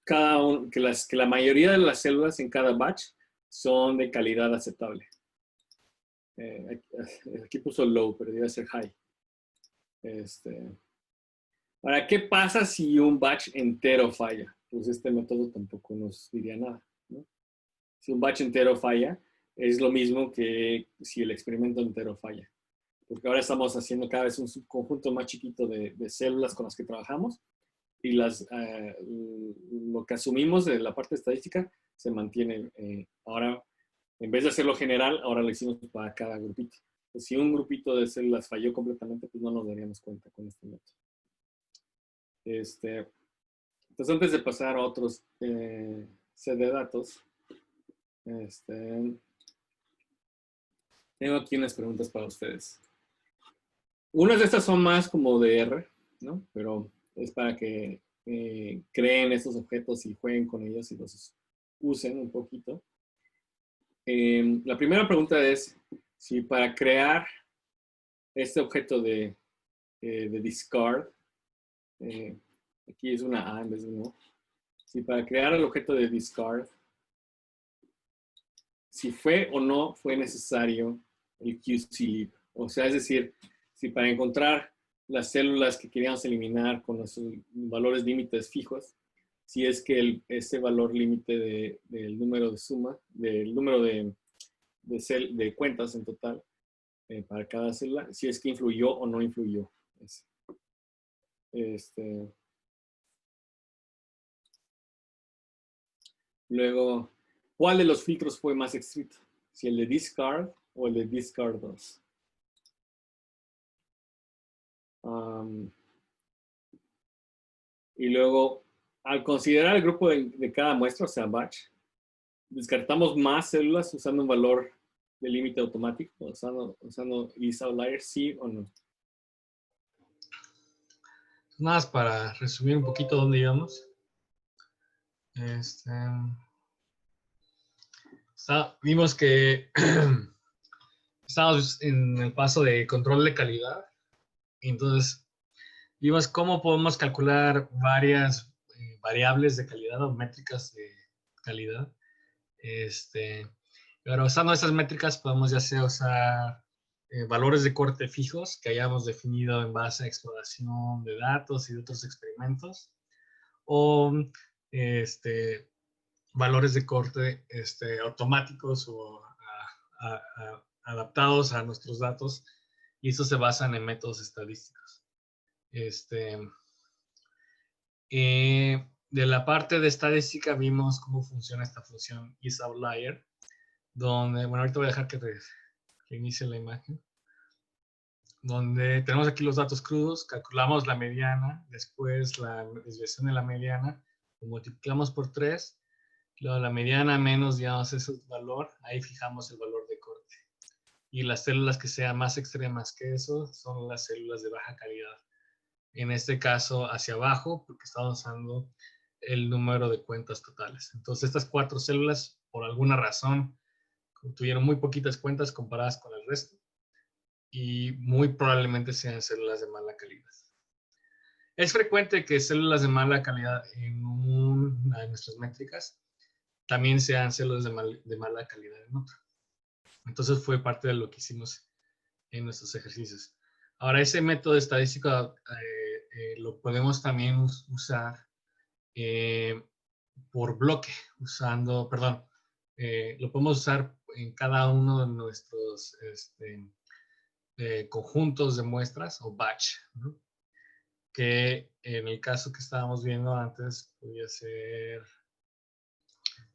que la mayoría de las células en cada batch son de calidad aceptable. Aquí puso low, pero debe ser high. Ahora, ¿qué pasa si un batch entero falla? Pues este método tampoco nos diría nada, ¿no? Si un batch entero falla, es lo mismo que si el experimento entero falla. Porque ahora estamos haciendo cada vez un subconjunto más chiquito de células con las que trabajamos y lo que asumimos de la parte estadística se mantiene. Ahora, en vez de hacerlo general, ahora lo hicimos para cada grupito. Pues si un grupito de células falló completamente, pues no nos daríamos cuenta con este método. Entonces, antes de pasar a otros set de datos, tengo aquí unas preguntas para ustedes. Unas de estas son más como de R, ¿no? Pero es para que creen estos objetos y jueguen con ellos y los usen un poquito. La primera pregunta es si para crear este objeto de discard, aquí es una A en vez de una O, si para crear el objeto de discard, si fue o no fue necesario el QC-lib. O sea, es decir, si para encontrar las células que queríamos eliminar con los valores límites fijos, si es que ese valor límite del número de suma, del número de cuentas en total para cada célula, si es que influyó o no influyó. Luego, ¿cuál de los filtros fue más estricto? Si el de discard o el de discard 2. Y luego, al considerar el grupo de cada muestra, o sea, batch, descartamos más células usando un valor de límite automático, usando least outlier, sí o no. Nada más para resumir un poquito dónde íbamos. Vimos que estábamos en el paso de control de calidad. Entonces, vimos cómo podemos calcular varias variables de calidad o métricas de calidad. Pero usando esas métricas podemos ya sea usar valores de corte fijos que hayamos definido en base a exploración de datos y de otros experimentos, o valores de corte automáticos o adaptados a nuestros datos, y eso se basan en métodos estadísticos. De la parte de estadística vimos cómo funciona esta función isOutlier, donde, bueno, ahorita voy a dejar que inicie la imagen, donde tenemos aquí los datos crudos, calculamos la mediana, después la desviación de la mediana, lo multiplicamos por 3, luego la mediana menos, digamos, ese valor, ahí fijamos el valor de corte. Y las células que sean más extremas que eso son las células de baja calidad. En este caso, hacia abajo, porque estamos usando el número de cuentas totales. Entonces, estas 4 células, por alguna razón, tuvieron muy poquitas cuentas comparadas con el resto y muy probablemente sean células de mala calidad. Es frecuente que células de mala calidad en una de nuestras métricas también sean células de mala calidad en otra. Entonces fue parte de lo que hicimos en nuestros ejercicios. Ahora, ese método estadístico lo podemos también usar por bloque, lo podemos usar en cada uno de nuestros conjuntos de muestras o batch, ¿no? Que en el caso que estábamos viendo antes podría ser,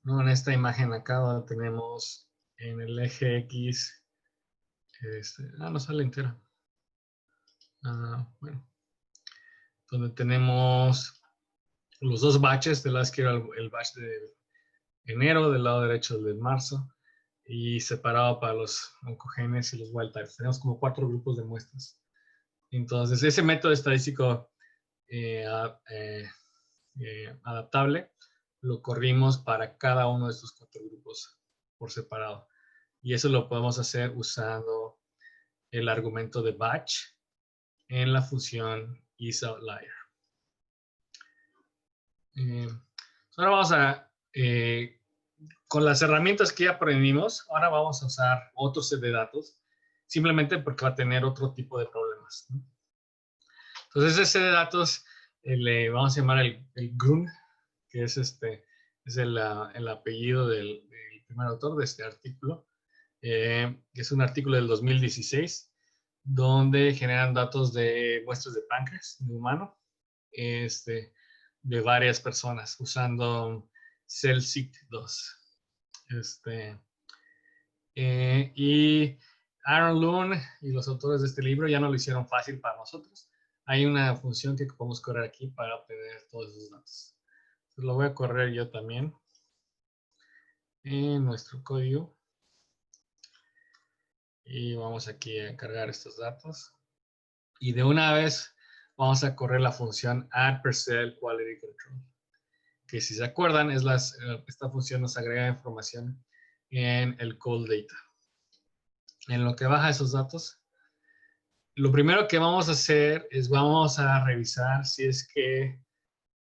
¿no? En esta imagen acá donde tenemos en el eje X, no sale entera. Bueno, donde tenemos los 2 batches, del lado izquierdo el batch de enero, del lado derecho el de marzo, y separado para los oncogenes y los wild types. Tenemos como 4 grupos de muestras. Entonces, ese método estadístico adaptable lo corrimos para cada uno de estos 4 grupos por separado. Y eso lo podemos hacer usando el argumento de batch en la función isOutlier. Ahora vamos a, con las herramientas que ya aprendimos, ahora vamos a usar otro set de datos, simplemente porque va a tener otro tipo de problemas, ¿no? Entonces, ese set de datos le vamos a llamar el GUN, que es, el apellido del primer autor de este artículo. Es un artículo del 2016, donde generan datos de muestras de páncreas de humano, de varias personas, usando CellSeq2. Y Aaron Loon y los autores de este libro ya no lo hicieron fácil para nosotros. Hay una función que podemos correr aquí para obtener todos esos datos. Entonces lo voy a correr yo también en nuestro código. Y vamos aquí a cargar estos datos. Y de una vez vamos a correr la función add_cell_quality_control. Que si se acuerdan, esta función nos agrega información en el cold data. En lo que baja esos datos, lo primero que vamos a hacer es vamos a revisar si es que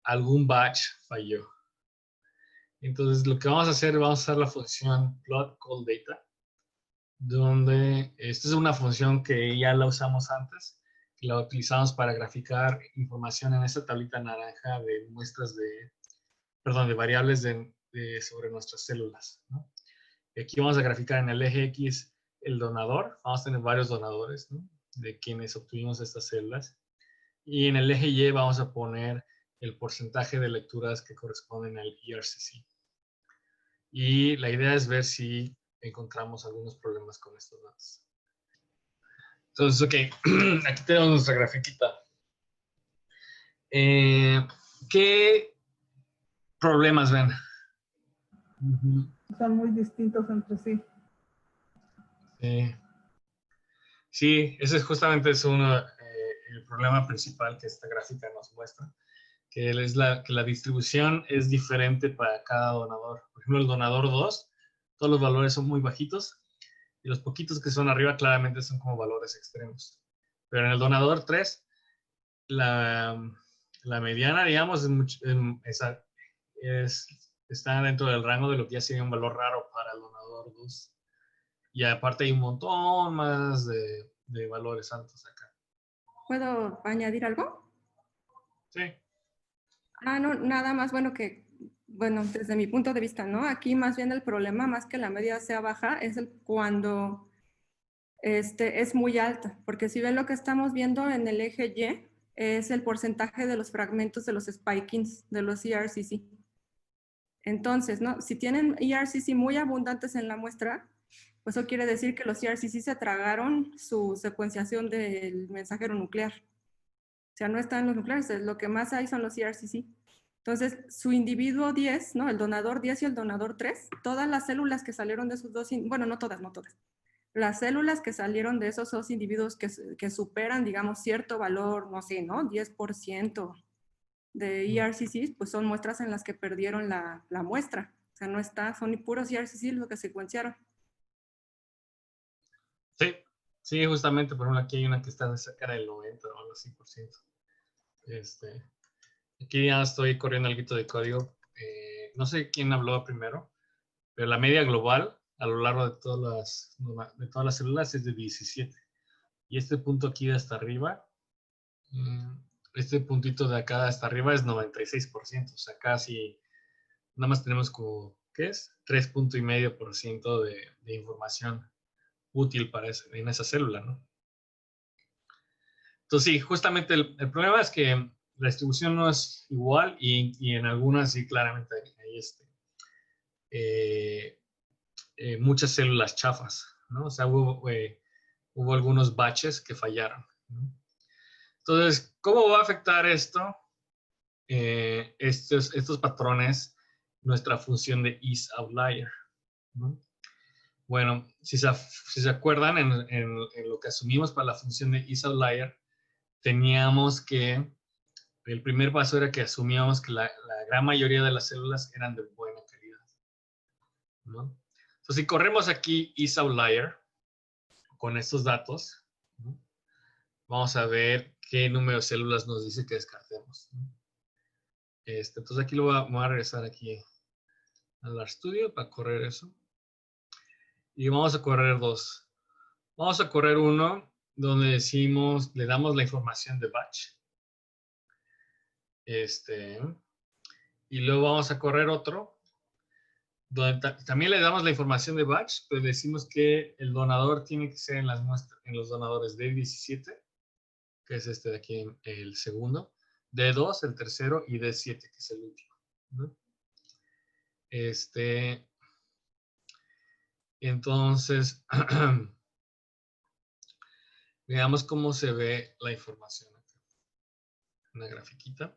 algún batch falló. Entonces, lo que vamos a hacer, vamos a usar la función plot cold data, donde esta es una función que ya la usamos antes, que la utilizamos para graficar información en esta tablita naranja de muestras de variables sobre nuestras células, ¿no? Y aquí vamos a graficar en el eje X el donador. Vamos a tener varios donadores, ¿no?, de quienes obtuvimos estas células. Y en el eje Y vamos a poner el porcentaje de lecturas que corresponden al ERCC. Y la idea es ver si encontramos algunos problemas con estos datos. Entonces, ok, aquí tenemos nuestra grafiquita. ¿Qué problemas ven? Son muy distintos entre sí. Sí, ese es justamente el problema principal que esta gráfica nos muestra, que la distribución es diferente para cada donador. Por ejemplo, el donador 2, todos los valores son muy bajitos, y los poquitos que son arriba claramente son como valores extremos. Pero en el donador 3, la mediana, digamos, está dentro del rango de lo que ya sería un valor raro para el donador 2. Y aparte hay un montón más de valores altos acá. ¿Puedo añadir algo? Sí. No, nada más, bueno, desde mi punto de vista, ¿no? Aquí más bien el problema, más que la media sea baja, es cuando es muy alta, porque si ven lo que estamos viendo en el eje Y, es el porcentaje de los fragmentos de los spikings, de los ERCC. Entonces, ¿no?, si tienen ERCC muy abundantes en la muestra, pues eso quiere decir que los ERCC se tragaron su secuenciación del mensajero nuclear. O sea, no están los nucleares, lo que más hay son los ERCC. Entonces, su individuo 10, ¿no?, el donador 10 y el donador 3, todas las células que salieron de esos dos, bueno, no todas, las células que salieron de esos dos individuos que superan, digamos, cierto valor, no sé, ¿no?, 10% de ERCC, pues son muestras en las que perdieron la muestra. O sea, son puros ERCC los que secuenciaron. Sí, justamente, por ejemplo, aquí hay una que está cerca del 90 o algo así por ciento. Aquí ya estoy corriendo algo de código. No sé quién habló primero, pero la media global a lo largo de todas las células es de 17. Y este punto aquí de hasta arriba, este puntito de acá hasta arriba es 96%. O sea, casi, nada más tenemos como, ¿qué es? 3,5% de información útil en esa célula, ¿no? Entonces, sí, justamente el problema es que la distribución no es igual y en algunas sí claramente hay muchas células chafas, ¿no? O sea, hubo algunos batches que fallaron, ¿no? Entonces, ¿cómo va a afectar esto, estos patrones, nuestra función de isOutlier, ¿no? Bueno, si se acuerdan, en lo que asumimos para la función de isOutlier, teníamos que, el primer paso era que asumíamos que la la gran mayoría de las células eran de buena calidad, ¿no? Entonces, si corremos aquí isOutlier con estos datos, ¿no? Vamos a ver qué número de células nos dice que descartemos, ¿no? Entonces aquí voy a regresar aquí al RStudio para correr eso. Y vamos a correr dos. Vamos a correr uno donde decimos, le damos la información de batch. Y luego vamos a correr otro donde también le damos la información de batch, pero decimos que el donador tiene que ser en los donadores D17, que es este de aquí, el segundo, D2, el tercero, y D7, que es el último, ¿no? Entonces, veamos cómo se ve la información acá. Una grafiquita.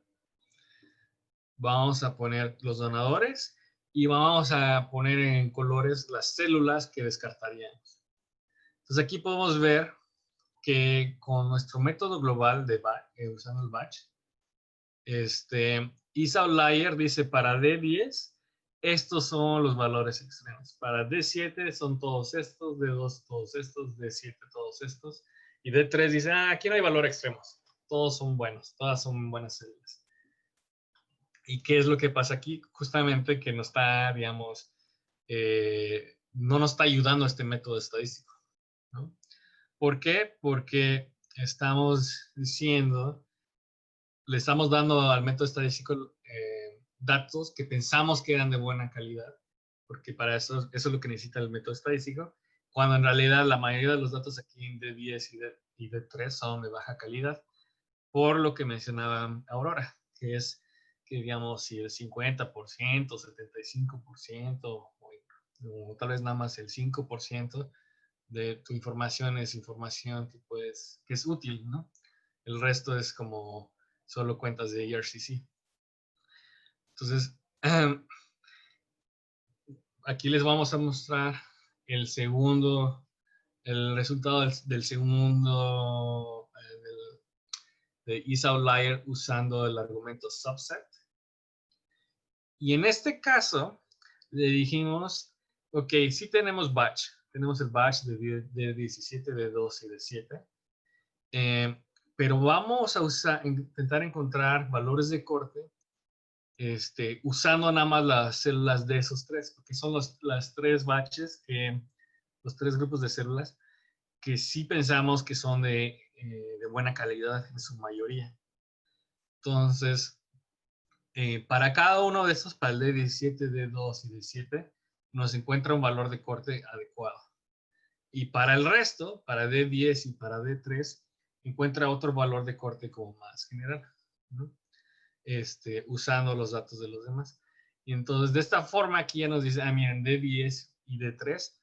Vamos a poner los donadores y vamos a poner en colores las células que descartaríamos. Entonces aquí podemos ver que con nuestro método global de batch, usando el batch, isOutlier dice para D10, estos son los valores extremos. Para D7 son todos estos, D2 todos estos, D7 todos estos, y D3 dice, aquí no hay valor extremos, todos son buenos, todas son buenas células. ¿Y qué es lo que pasa aquí? Justamente que no está, digamos, no nos está ayudando este método estadístico, ¿no? ¿Por qué? Porque estamos diciendo, le estamos dando al método estadístico datos que pensamos que eran de buena calidad, porque para eso es lo que necesita el método estadístico, cuando en realidad la mayoría de los datos aquí en D10 y D3 son de baja calidad, por lo que mencionaba Aurora, que es que, digamos, si el 50%, 75%, o tal vez nada más el 5% de tu información es información que es útil, ¿no? El resto es como solo cuentas de ERCC. Entonces, aquí les vamos a mostrar el resultado del segundo de isOutlier usando el argumento subset. Y en este caso, le dijimos, ok, sí tenemos batch. Tenemos el batch de 17, de 2 y de 7. Pero vamos a intentar encontrar valores de corte usando nada más las células de esos tres, porque son las tres batches, los tres grupos de células que sí pensamos que son de buena calidad en su mayoría. Entonces, para cada uno de estos, para el D17, D2 y D7, nos encuentra un valor de corte adecuado. Y para el resto, para D10 y para D3, encuentra otro valor de corte como más general, ¿no? Usando los datos de los demás. Y entonces, de esta forma, aquí ya nos dice, miren, D10 y D3,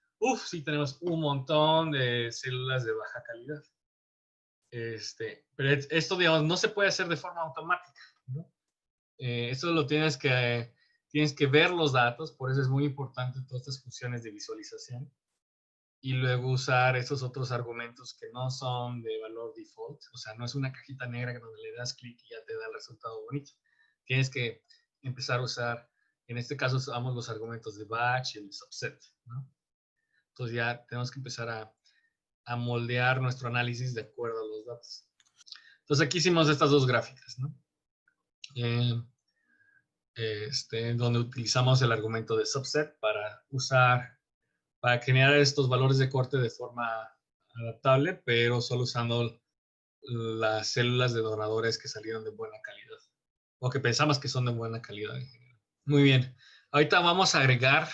sí tenemos un montón de células de baja calidad. Pero esto, digamos, no se puede hacer de forma automática, ¿no? Esto lo tienes que ver los datos, por eso es muy importante todas estas funciones de visualización. Y luego usar esos otros argumentos que no son de valor default, o sea, no es una cajita negra donde le das clic y ya te da el resultado bonito. Tienes que empezar a usar, en este caso usamos los argumentos de batch y el subset, ¿no? Entonces ya tenemos que empezar a moldear nuestro análisis de acuerdo a los datos. Entonces aquí hicimos estas dos gráficas, ¿no? Donde utilizamos el argumento de subset para generar estos valores de corte de forma adaptable, pero solo usando las células de donadores que salieron de buena calidad, o que pensamos que son de buena calidad en general. Muy bien, ahorita vamos a agregar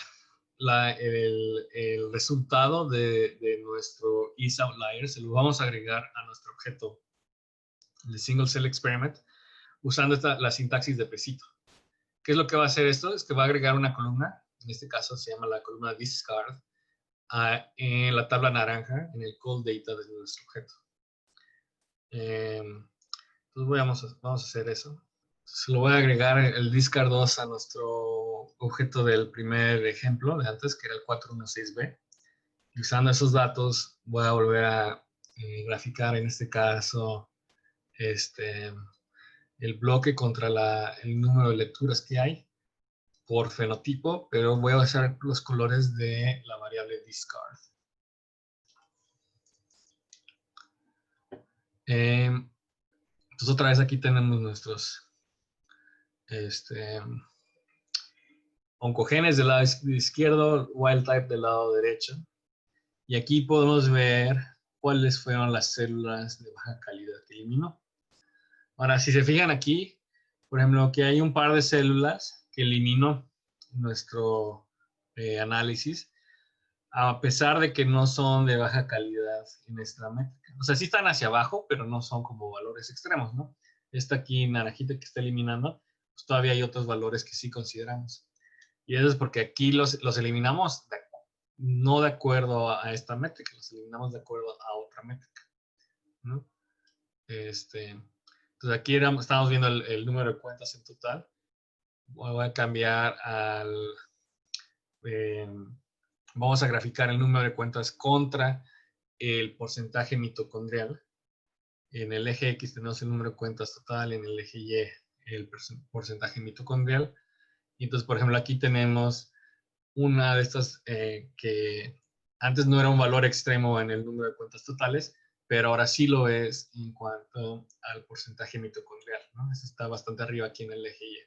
el resultado de nuestro isOutlier, se lo vamos a agregar a nuestro objeto de Single Cell Experiment, usando la sintaxis de pesito. ¿Qué es lo que va a hacer esto? Es que va a agregar una columna, en este caso se llama la columna discard, en la tabla naranja, en el call data de nuestro objeto. Entonces vamos a hacer eso. Se lo voy a agregar el discard 2 a nuestro objeto del primer ejemplo de antes, que era el 416B. Y usando esos datos voy a volver a graficar, en este caso, el bloque contra el número de lecturas que hay por fenotipo, pero voy a usar los colores de la variable discard. Entonces otra vez aquí tenemos nuestros oncogenes del lado izquierdo, wild type del lado derecho. Y aquí podemos ver cuáles fueron las células de baja calidad que eliminó. Ahora, si se fijan aquí, por ejemplo, que hay un par de células que eliminó nuestro análisis, a pesar de que no son de baja calidad en esta métrica. O sea, sí están hacia abajo, pero no son como valores extremos, ¿no? Esta aquí naranjita que está eliminando, pues todavía hay otros valores que sí consideramos. Y eso es porque aquí los eliminamos no de acuerdo a esta métrica, los eliminamos de acuerdo a otra métrica, ¿no? Entonces aquí estamos viendo el número de cuentas en total. Voy a cambiar vamos a graficar el número de cuentas contra el porcentaje mitocondrial. En el eje X tenemos el número de cuentas total, en el eje Y el porcentaje mitocondrial. Y entonces, por ejemplo, aquí tenemos una de estas que antes no era un valor extremo en el número de cuentas totales, pero ahora sí lo es en cuanto al porcentaje mitocondrial, ¿no? Eso está bastante arriba aquí en el eje Y.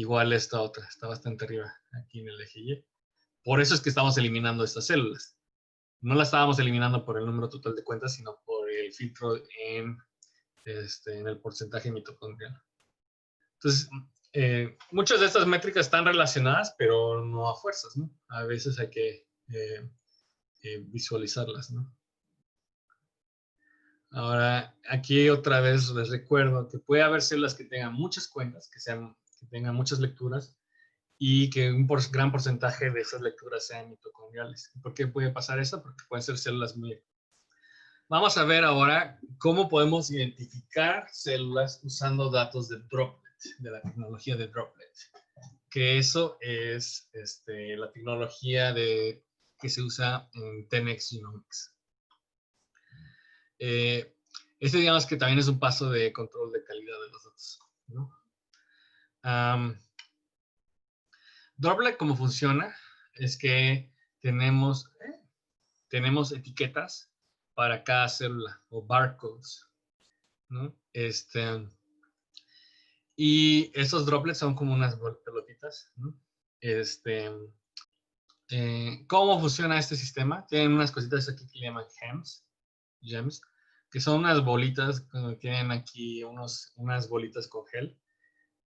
Igual esta otra está bastante arriba aquí en el eje Y. Por eso es que estamos eliminando estas células. No las estábamos eliminando por el número total de cuentas, sino por el filtro en el porcentaje mitocondrial. Entonces, muchas de estas métricas están relacionadas, pero no a fuerzas, ¿no? A veces hay que visualizarlas, ¿no? Ahora, aquí otra vez les recuerdo que puede haber células que tengan muchas cuentas, que tengan muchas lecturas, y que un gran porcentaje de esas lecturas sean mitocondriales. ¿Por qué puede pasar eso? Porque pueden ser células muy... Vamos a ver ahora cómo podemos identificar células usando datos de Droplet, de la tecnología de Droplet. Que eso es la tecnología que se usa en 10x Genomics. Digamos que también es un paso de control de calidad de los datos, ¿no? Droplet, ¿cómo funciona? Es que tenemos etiquetas para cada célula o barcodes, ¿no? Y estos droplets son como unas pelotitas, ¿no? ¿Cómo funciona este sistema? Tienen unas cositas aquí que le llaman gems, que son unas bolitas, tienen aquí unas bolitas con gel,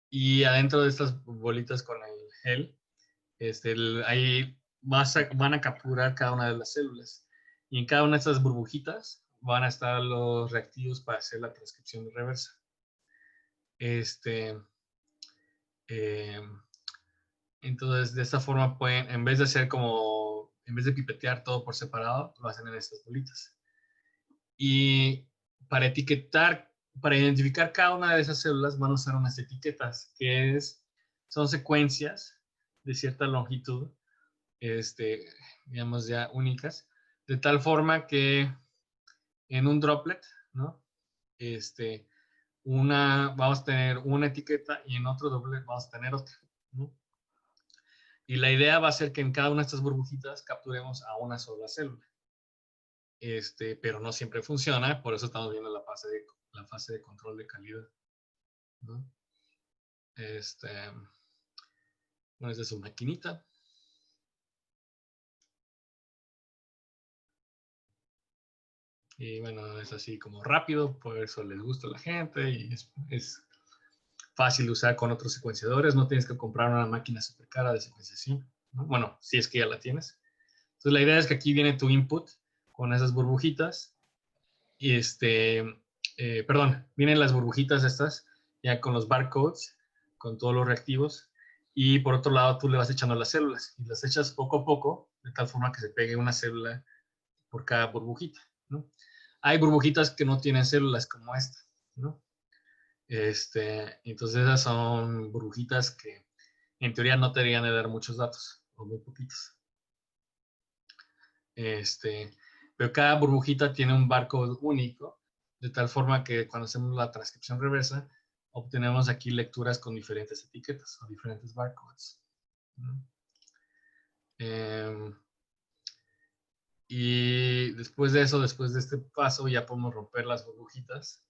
y adentro de estas bolitas con el gel, ahí van a capturar cada una de las células. Y en cada una de estas burbujitas van a estar los reactivos para hacer la transcripción reversa. Entonces, de esta forma pueden, en vez de pipetear todo por separado, lo hacen en estas bolitas. Y para identificar cada una de esas células van a usar unas etiquetas, son secuencias de cierta longitud, digamos ya únicas, de tal forma que en un droplet, ¿no? Vamos a tener una etiqueta y en otro droplet vamos a tener otra, ¿no? Y la idea va a ser que en cada una de estas burbujitas capturemos a una sola célula. Pero no siempre funciona, por eso estamos viendo la fase de control de calidad, ¿no? Bueno, esta es su maquinita. Y bueno, es así como rápido, por eso les gusta a la gente y es fácil de usar con otros secuenciadores. No tienes que comprar una máquina súper cara de secuenciación, ¿no? Bueno, si es que ya la tienes. Entonces la idea es que aquí viene tu input con esas burbujitas y vienen las burbujitas estas ya con los barcodes, con todos los reactivos, y por otro lado tú le vas echando las células y las echas poco a poco de tal forma que se pegue una célula por cada burbujita, ¿no? Hay burbujitas que no tienen células como esta, ¿no? Entonces esas son burbujitas que en teoría no te deberían de dar muchos datos, o muy poquitos. Pero cada burbujita tiene un barcode único, de tal forma que cuando hacemos la transcripción reversa, obtenemos aquí lecturas con diferentes etiquetas o diferentes barcodes. Y después de eso, después de este paso, ya podemos romper las burbujitas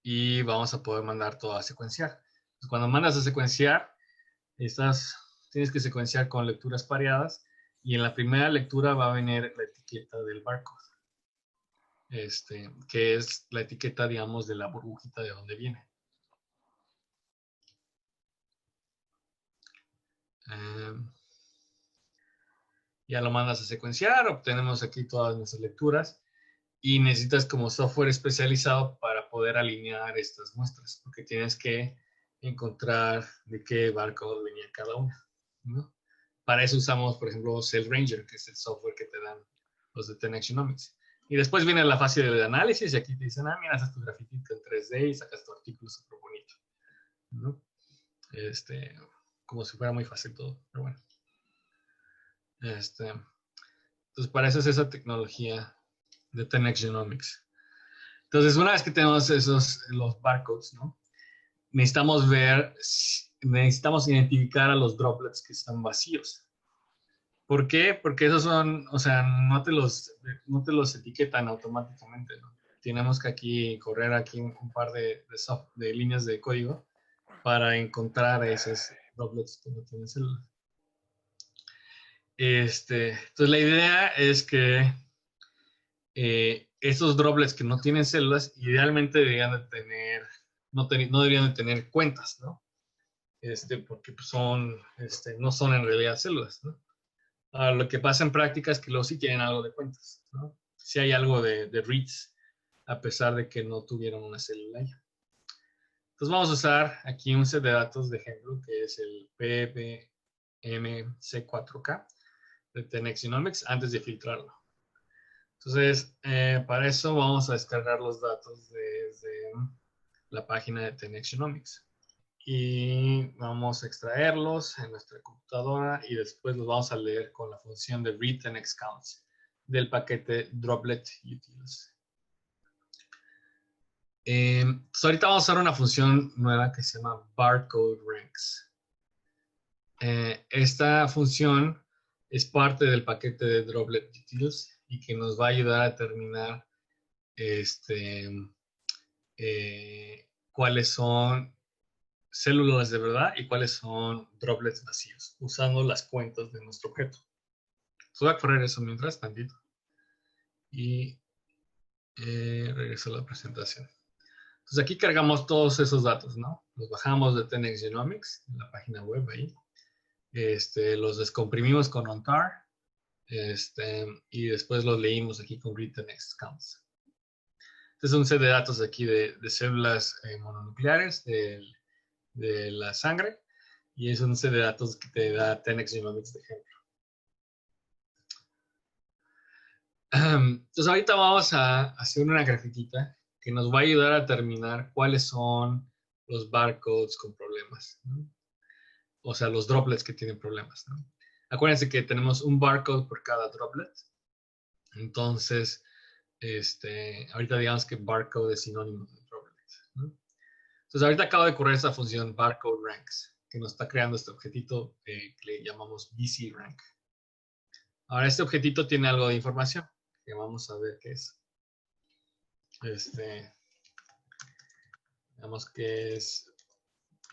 y vamos a poder mandar todo a secuenciar. Entonces, cuando mandas a secuenciar, tienes que secuenciar con lecturas pareadas y en la primera lectura va a venir la etiqueta del barcode, que es la etiqueta, digamos, de la burbujita de donde viene. Ya lo mandas a secuenciar, obtenemos aquí todas nuestras lecturas y necesitas como software especializado para poder alinear estas muestras, porque tienes que encontrar de qué barcode venía cada una, ¿no? Para eso usamos, por ejemplo, Cell Ranger, que es el software que te dan los de 10x Genomics. Y después viene la fase de análisis y aquí te dicen, mira, haces tu grafitito en 3D y sacas tu artículo súper bonito, ¿no? Como si fuera muy fácil todo, pero bueno. Entonces, para eso es esa tecnología de 10x Genomics. Entonces, una vez que tenemos los barcodes, ¿no? Necesitamos identificar a los droplets que están vacíos. ¿Por qué? Porque esos son, o sea, no te los etiquetan automáticamente, ¿no? Tenemos que aquí correr aquí un par de líneas de código para encontrar esos droplets que no tienen células. Entonces, la idea es que esos droplets que no tienen células, idealmente deberían de tener, no deberían de tener cuentas, ¿no? Porque pues, no son en realidad células, ¿no? Lo que pasa en práctica es que luego sí tienen algo de cuentas, ¿no? Sí hay algo de reads, a pesar de que no tuvieron una célula ya. Entonces vamos a usar aquí un set de datos de ejemplo, que es el PBMC4K de 10x Genomics, antes de filtrarlo. Entonces, para eso vamos a descargar los datos desde la página de 10x Genomics. Y vamos a extraerlos en nuestra computadora y después los vamos a leer con la función de read 10x counts del paquete droplet utils. Ahorita vamos a usar una función nueva que se llama barcode ranks. Esta función es parte del paquete de droplet utils y que nos va a ayudar a determinar cuáles son células de verdad y cuáles son droplets vacíos, usando las cuentas de nuestro objeto. Entonces voy a correr eso mientras tantito. Y regreso a la presentación. Entonces aquí cargamos todos esos datos, ¿no? Los bajamos de 10x Genomics, en la página web ahí. Los descomprimimos con OnTar. Y después los leímos aquí con read 10x counts. Este es un set de datos aquí de células mononucleares de la sangre y es un set de datos que te da 10x Genomics de ejemplo. Entonces ahorita vamos a hacer una grafiquita que nos va a ayudar a determinar cuáles son los barcodes con problemas, ¿no? O sea, los droplets que tienen problemas, ¿no? Acuérdense que tenemos un barcode por cada droplet. Entonces, ahorita digamos que barcode es sinónimo de droplet, ¿no? Entonces, ahorita acabo de correr esa función barcode ranks, que nos está creando este objetito que le llamamos BC rank. Ahora, este objetito tiene algo de información que vamos a ver qué es. Digamos que es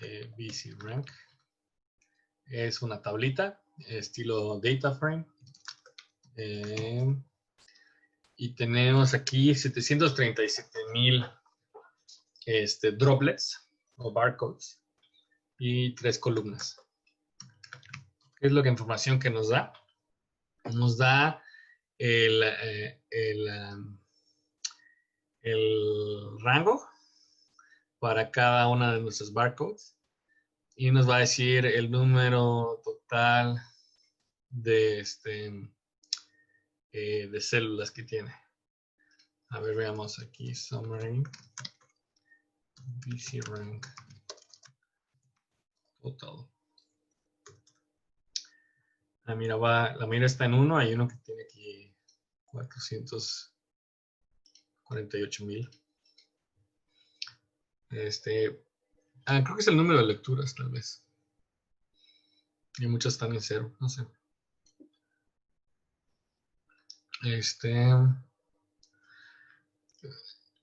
BC rank. Es una tablita, estilo data frame. Y tenemos aquí 737,000 droplets o barcodes y 3 columnas. ¿Qué es lo que información que nos da? Nos da el rango para cada una de nuestras barcodes y nos va a decir el número total de células que tiene. A ver, veamos aquí, summary, BC rank, total. Mira, la mira está en 1, hay uno que tiene aquí 448,000. Creo que es el número de lecturas, tal vez. Y muchas están en 0, no sé.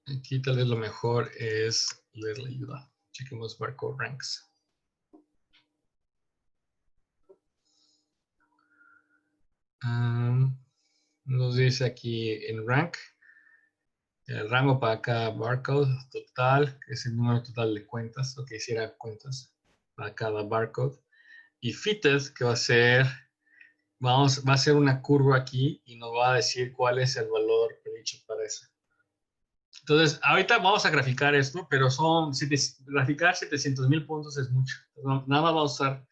Aquí tal vez lo mejor es leer la ayuda. Chequemos barcode ranks. Nos dice aquí en rank, el rango para cada barcode total, que es el número total de cuentas, o que hiciera cuentas para cada barcode. Y fitted, que va a ser, va a ser una curva aquí y nos va a decir cuál es el valor predicho para eso. Entonces, ahorita vamos a graficar esto, pero graficar 700,000 puntos es mucho. Nada más vamos a usar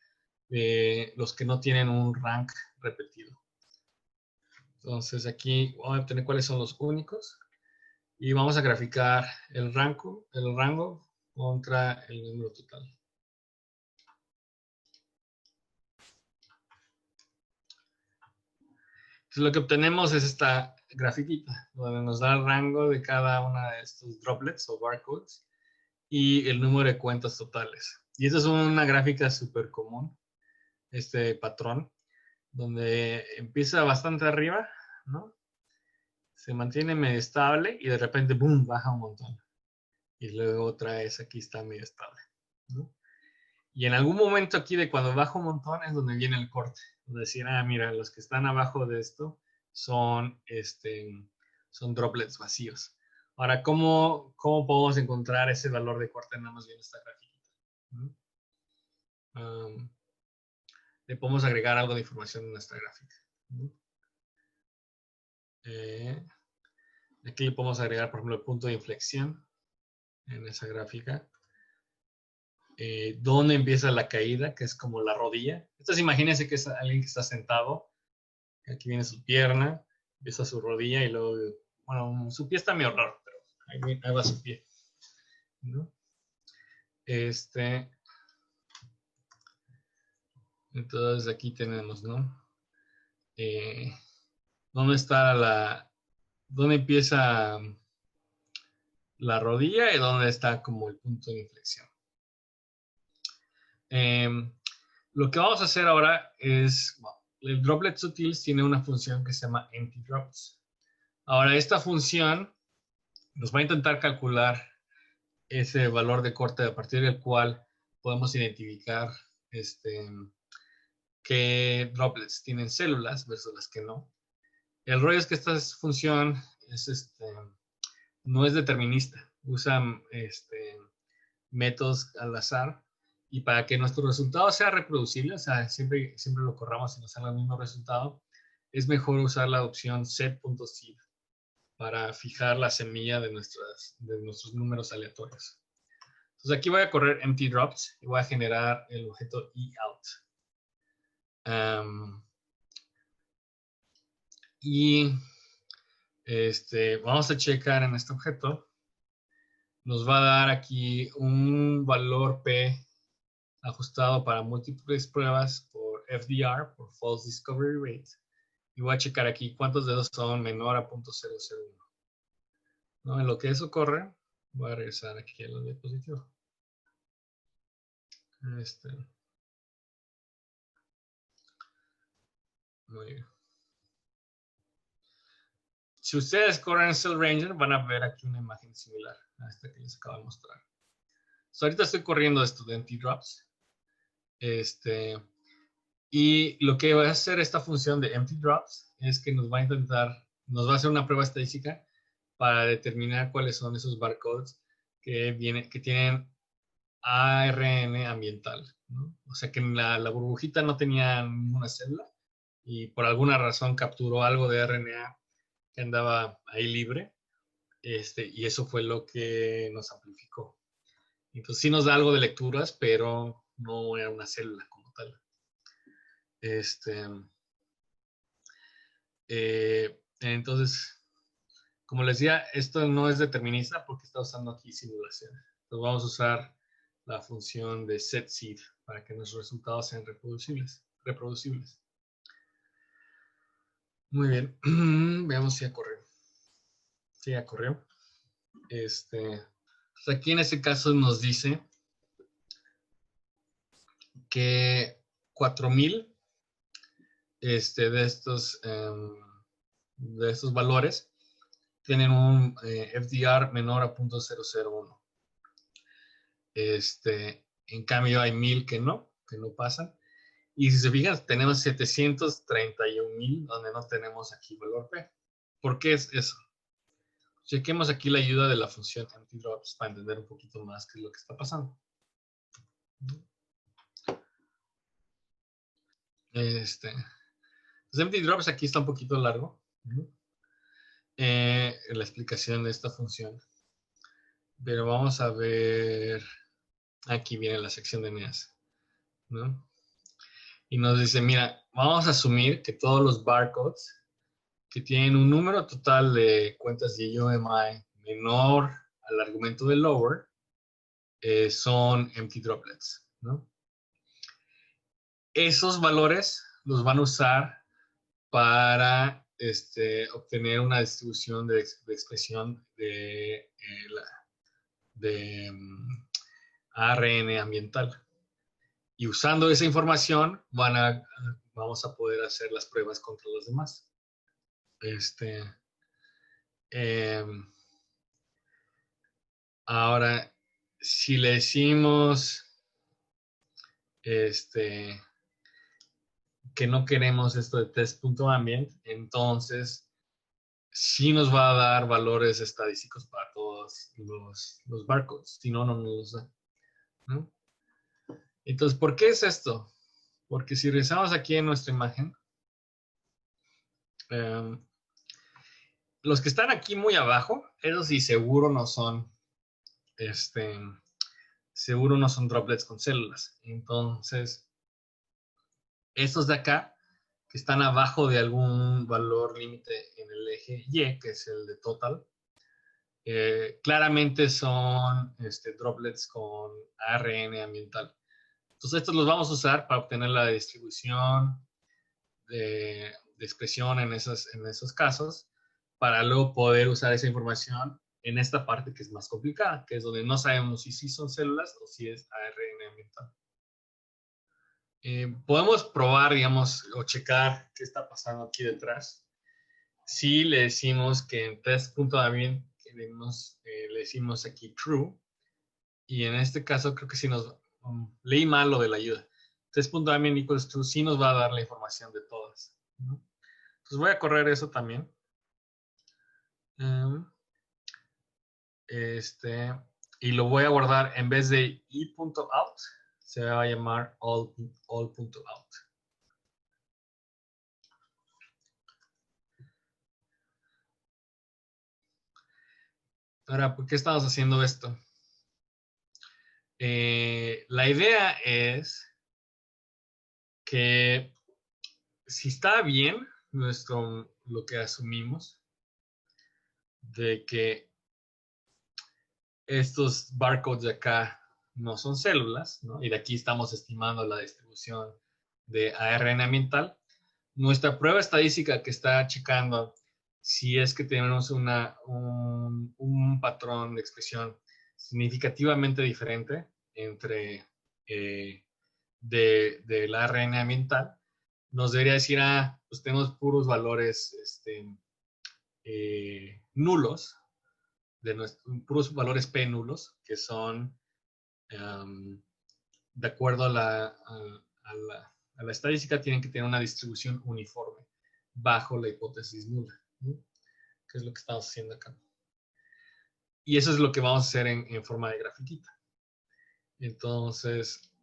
los que no tienen un rank repetido. Entonces, aquí vamos a obtener cuáles son los únicos. Y vamos a graficar el rango contra el número total. Entonces, lo que obtenemos es esta grafiquita, donde nos da el rango de cada una de estos droplets o barcodes y el número de cuentas totales. Y esta es una gráfica súper común, este patrón, donde empieza bastante arriba, ¿no? Se mantiene medio estable y de repente, ¡boom!, baja un montón. Y luego otra vez aquí está medio estable, ¿no? Y en algún momento aquí de cuando baja un montón es donde viene el corte. Donde decir, mira, los que están abajo de esto son droplets vacíos. Ahora, ¿cómo podemos encontrar ese valor de corte nada más viendo esta gráfica? Le podemos agregar algo de información en nuestra gráfica. Aquí le podemos agregar, por ejemplo, el punto de inflexión en esa gráfica. ¿Dónde empieza la caída? Que es como la rodilla. Entonces imagínense que es alguien que está sentado. Aquí viene su pierna, empieza su rodilla y luego, bueno, su pie está medio raro, pero ahí va su pie, ¿no? Entonces aquí tenemos, ¿no? ¿Dónde empieza la rodilla y dónde está como el punto de inflexión? Lo que vamos a hacer ahora es, el droplet utils tiene una función que se llama empty drops. Ahora, esta función nos va a intentar calcular ese valor de corte a partir del cual podemos identificar qué droplets tienen células versus las que no. El rollo es que esta función no es determinista, usa métodos al azar, y para que nuestro resultado sea reproducible, o sea, siempre lo corramos y nos salga el mismo resultado, es mejor usar la opción set.seed para fijar la semilla de nuestros números aleatorios. Entonces aquí voy a correr empty drops y voy a generar el objeto eout. Vamos a checar en este objeto. Nos va a dar aquí un valor P ajustado para múltiples pruebas por FDR, por False Discovery Rate. Y voy a checar aquí cuántos de esos son menor a 0.001. ¿No? En lo que eso corre, voy a regresar aquí a la diapositiva. Muy bien. Si ustedes corren Cell Ranger, van a ver aquí una imagen similar a esta que les acabo de mostrar. Ahorita estoy corriendo esto de empty drops. Y lo que va a hacer esta función de empty drops es que nos va a hacer una prueba estadística para determinar cuáles son esos barcodes que tienen ARN ambiental, ¿no? O sea que la burbujita no tenía ninguna célula y por alguna razón capturó algo de RNA que andaba ahí libre, y eso fue lo que nos amplificó. Entonces sí nos da algo de lecturas, pero no era una célula como tal. Entonces, como les decía, esto no es determinista porque está usando aquí simulación. Entonces vamos a usar la función de setSeed para que nuestros resultados sean reproducibles. Muy bien. Veamos si ya corrió. Sí, ya corrió. Pues aquí en este caso nos dice que 4000 de estos valores tienen un FDR menor a 0.001. En cambio hay 1000 que no pasan. Y si se fijan, tenemos 731,000 donde no tenemos aquí valor P. ¿Por qué es eso? Chequemos aquí la ayuda de la función empty drops para entender un poquito más qué es lo que está pasando. Pues empty drops aquí está un poquito largo. La explicación de esta función. Pero vamos a ver. Aquí viene la sección de NEAS, ¿no? Y nos dice, mira, vamos a asumir que todos los barcodes que tienen un número total de cuentas de UMI menor al argumento de lower son empty droplets, ¿no? Esos valores los van a usar para obtener una distribución de expresión de ARN ambiental. Y usando esa información vamos a poder hacer las pruebas contra los demás. Ahora, si le decimos que no queremos esto de test.ambient, entonces sí nos va a dar valores estadísticos para todos los barcodes. Si no, no nos los da, ¿no? Entonces, ¿por qué es esto? Porque si regresamos aquí en nuestra imagen, los que están aquí muy abajo, esos sí seguro no son, droplets con células. Entonces, estos de acá, que están abajo de algún valor límite en el eje Y, que es el de total, claramente son droplets con ARN ambiental. Entonces, estos los vamos a usar para obtener la distribución de expresión en esos casos, para luego poder usar esa información en esta parte que es más complicada, que es donde no sabemos si sí son células o si es ARN ambiental. Podemos probar, digamos, o checar qué está pasando aquí detrás. Si le decimos que en test.ambient le decimos aquí true, y en este caso creo que sí leí mal lo de la ayuda. Test.ambient equals true sí nos va a dar la información de todas, ¿no? Entonces voy a correr eso también. Y lo voy a guardar en vez de e.out, se va a llamar all.out. Ahora, ¿por qué estamos haciendo esto? La idea es que si está bien lo que asumimos de que estos barcodes de acá no son células, ¿no? Y de aquí estamos estimando la distribución de ARN ambiental, nuestra prueba estadística que está checando si es que tenemos un patrón de expresión significativamente diferente entre del ARN ambiental, nos debería decir, pues tenemos puros valores nulos, puros valores P nulos, que son de acuerdo a la estadística, tienen que tener una distribución uniforme bajo la hipótesis nula, ¿no? Que es lo que estamos haciendo acá. Y eso es lo que vamos a hacer en forma de grafiquita. Entonces,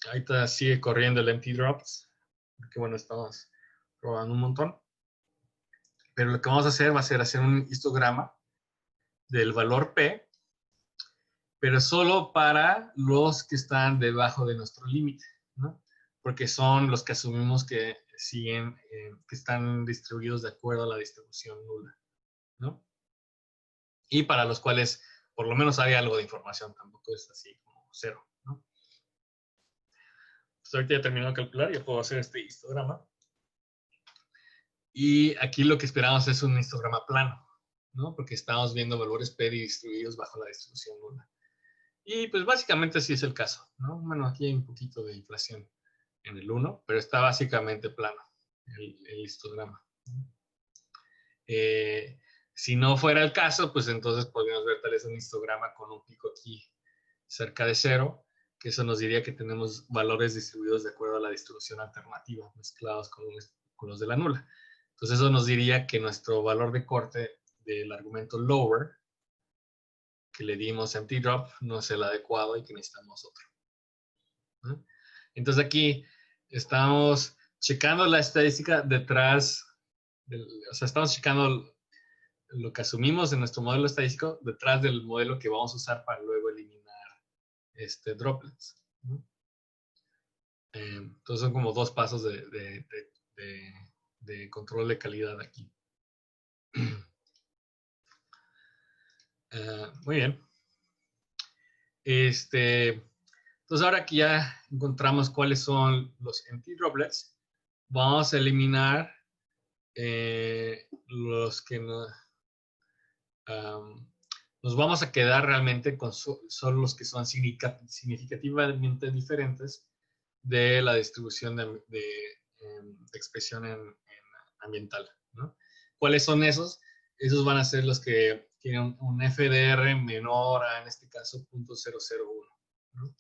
ahorita sigue corriendo el empty drops, porque bueno, estamos probando un montón. Pero lo que vamos a hacer va a ser hacer un histograma del valor P, pero solo para los que están debajo de nuestro límite, ¿no? Porque son los que asumimos que siguen, que están distribuidos de acuerdo a la distribución nula, ¿no? Y para los cuales por lo menos hay algo de información, tampoco es así como cero, ¿no? Pues ahorita ya terminó de calcular, ya puedo hacer este histograma. Y aquí lo que esperamos es un histograma plano, ¿no? Porque estamos viendo valores P distribuidos bajo la distribución nula. Y pues básicamente sí es el caso, ¿no? Bueno, aquí hay un poquito de inflación en el 1, pero está básicamente plano el histograma. Si no fuera el caso, pues entonces podríamos ver tal vez un histograma con un pico aquí cerca de 0, que eso nos diría que tenemos valores distribuidos de acuerdo a la distribución alternativa, mezclados con los de la nula. Entonces eso nos diría que nuestro valor de corte del argumento lower, que le dimos empty drop, no es el adecuado y que necesitamos otro. ¿No? Entonces aquí estamos checando la estadística detrás, o sea, estamos checando lo que asumimos en nuestro modelo estadístico detrás del modelo que vamos a usar para luego eliminar droplets, ¿no? Entonces son como 2 pasos de control de calidad aquí. Muy bien. Entonces ahora que ya encontramos cuáles son los empty droplets, vamos a eliminar los que nos vamos a quedar realmente con solo los que son significativamente diferentes de la distribución de expresión en ambiental, ¿no? ¿Cuáles son esos? Esos van a ser los que tienen un FDR menor a, en este caso, 0.001, ¿no?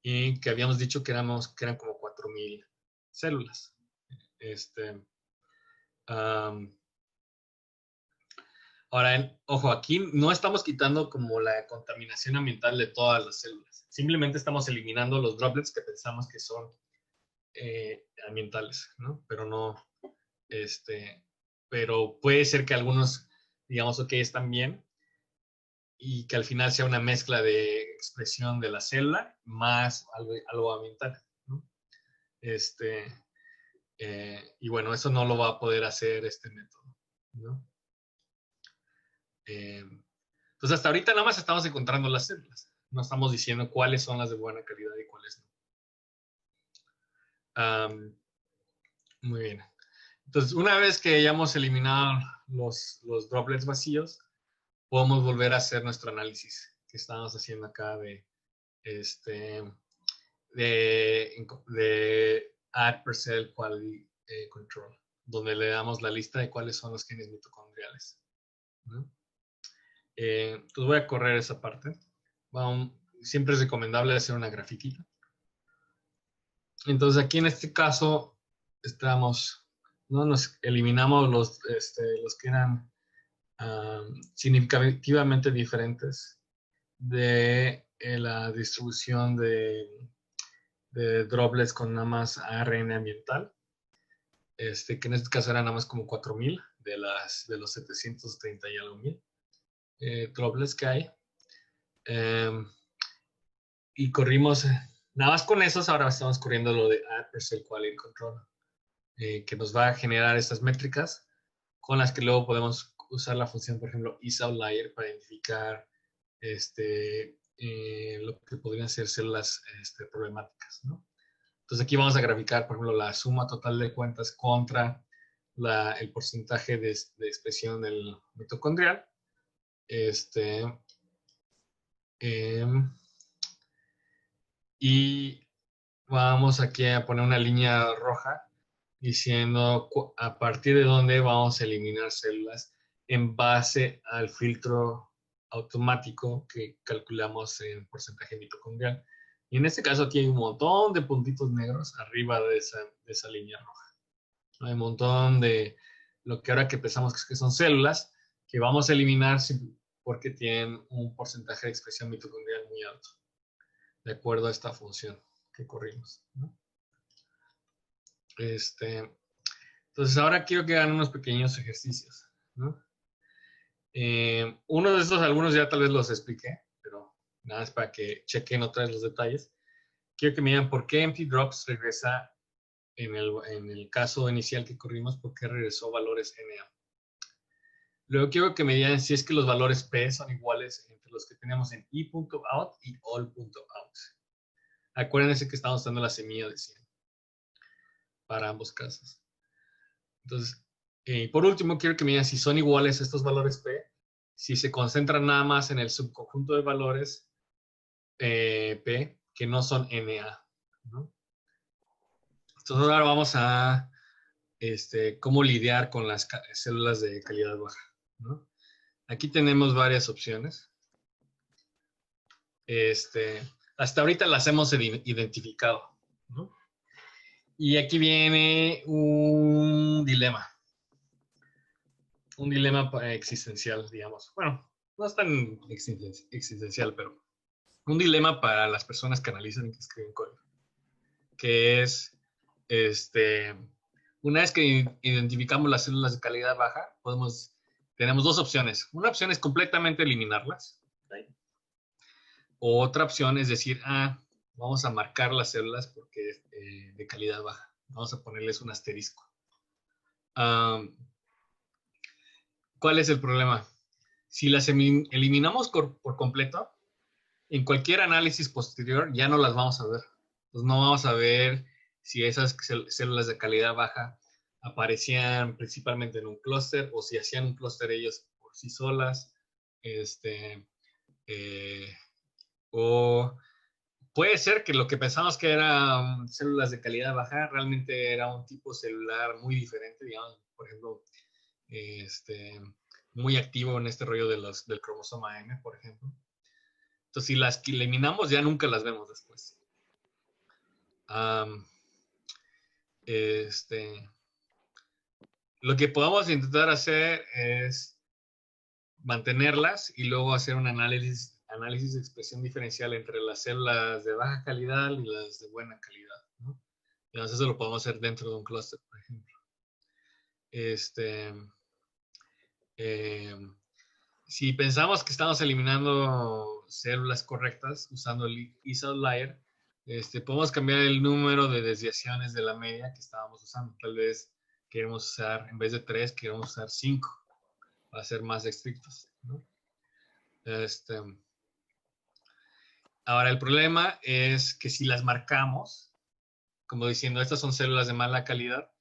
Y que habíamos dicho que eran como 4,000 células. Ahora, ojo, aquí no estamos quitando como la contaminación ambiental de todas las células. Simplemente estamos eliminando los droplets que pensamos que son ambientales, ¿no? Pero no, pero puede ser que algunos, digamos, ok, están bien y que al final sea una mezcla de expresión de la célula más algo ambiental, ¿no? Y bueno, eso no lo va a poder hacer este método, ¿no? Entonces, hasta ahorita nada más estamos encontrando las células. No estamos diciendo cuáles son las de buena calidad y cuáles no. Muy bien. Entonces, una vez que hayamos eliminado los droplets vacíos, podemos volver a hacer nuestro análisis que estábamos haciendo acá de add per cell quality control, donde le damos la lista de cuáles son los genes mitocondriales, ¿no? Entonces voy a correr esa parte. Siempre es recomendable hacer una grafiquita. Entonces aquí en este caso ¿no? Nos eliminamos los que eran significativamente diferentes de la distribución de droplets con nada más ARN ambiental, que en este caso eran nada más como 4,000 de los 730 y algo mil droplets que hay. Y corrimos, nada más con esos, ahora estamos corriendo lo de Add per Cell Quality Control, que nos va a generar estas métricas con las que luego podemos usar la función, por ejemplo, isOutlier para identificar lo que podrían ser células problemáticas, ¿no? Entonces aquí vamos a graficar, por ejemplo, la suma total de cuentas contra el porcentaje de expresión del mitocondrial. Y vamos aquí a poner una línea roja diciendo a partir de dónde vamos a eliminar células en base al filtro automático que calculamos en porcentaje mitocondrial. Y en este caso aquí hay un montón de puntitos negros arriba de esa línea roja. Hay un montón de lo que ahora que pensamos que son células que vamos a eliminar porque tienen un porcentaje de expresión mitocondrial muy alto, de acuerdo a esta función que corrimos, ¿no? Entonces ahora quiero que hagan unos pequeños ejercicios, ¿no? Uno de estos, algunos ya tal vez los expliqué, pero nada más para que chequen otra vez los detalles. Quiero que me digan por qué empty drops regresa en el caso inicial que corrimos, por qué regresó valores NA. Luego quiero que me digan si es que los valores P son iguales entre los que tenemos en i.out y all.out. Acuérdense que estamos dando la semilla de 100 para ambos casos. Entonces, por último, quiero que me digan si son iguales estos valores P, si se concentran nada más en el subconjunto de valores P que no son Na, ¿no? Entonces ahora vamos a cómo lidiar con las células de calidad baja, ¿no? Aquí tenemos varias opciones. Hasta ahorita las hemos identificado, ¿no? Y aquí viene un dilema existencial, digamos. Bueno, no es tan existencial, pero un dilema para las personas que analizan y que escriben código, que es, una vez que identificamos las células de calidad baja, tenemos dos opciones. Una opción es completamente eliminarlas. Otra opción es decir, vamos a marcar las células porque de calidad baja. Vamos a ponerles un asterisco. ¿Cuál es el problema? Si las eliminamos por completo, en cualquier análisis posterior ya no las vamos a ver. Entonces no vamos a ver si esas células de calidad baja aparecían principalmente en un clúster o si hacían un clúster ellos por sí solas. O puede ser que lo que pensamos que eran células de calidad baja realmente era un tipo celular muy diferente, digamos, por ejemplo, muy activo en este rollo del cromosoma M, por ejemplo. Entonces, si las eliminamos, ya nunca las vemos después. Lo que podemos intentar hacer es mantenerlas y luego hacer un análisis de expresión diferencial entre las células de baja calidad y las de buena calidad, ¿no? Entonces, eso lo podemos hacer dentro de un clúster, por ejemplo. Si pensamos que estamos eliminando células correctas usando el EasOutlier, podemos cambiar el número de desviaciones de la media que estábamos usando. Tal vez queremos usar, en vez de 3, queremos usar 5 para ser más estrictos, ¿no? Ahora, el problema es que si las marcamos, como diciendo, estas son células de mala calidad,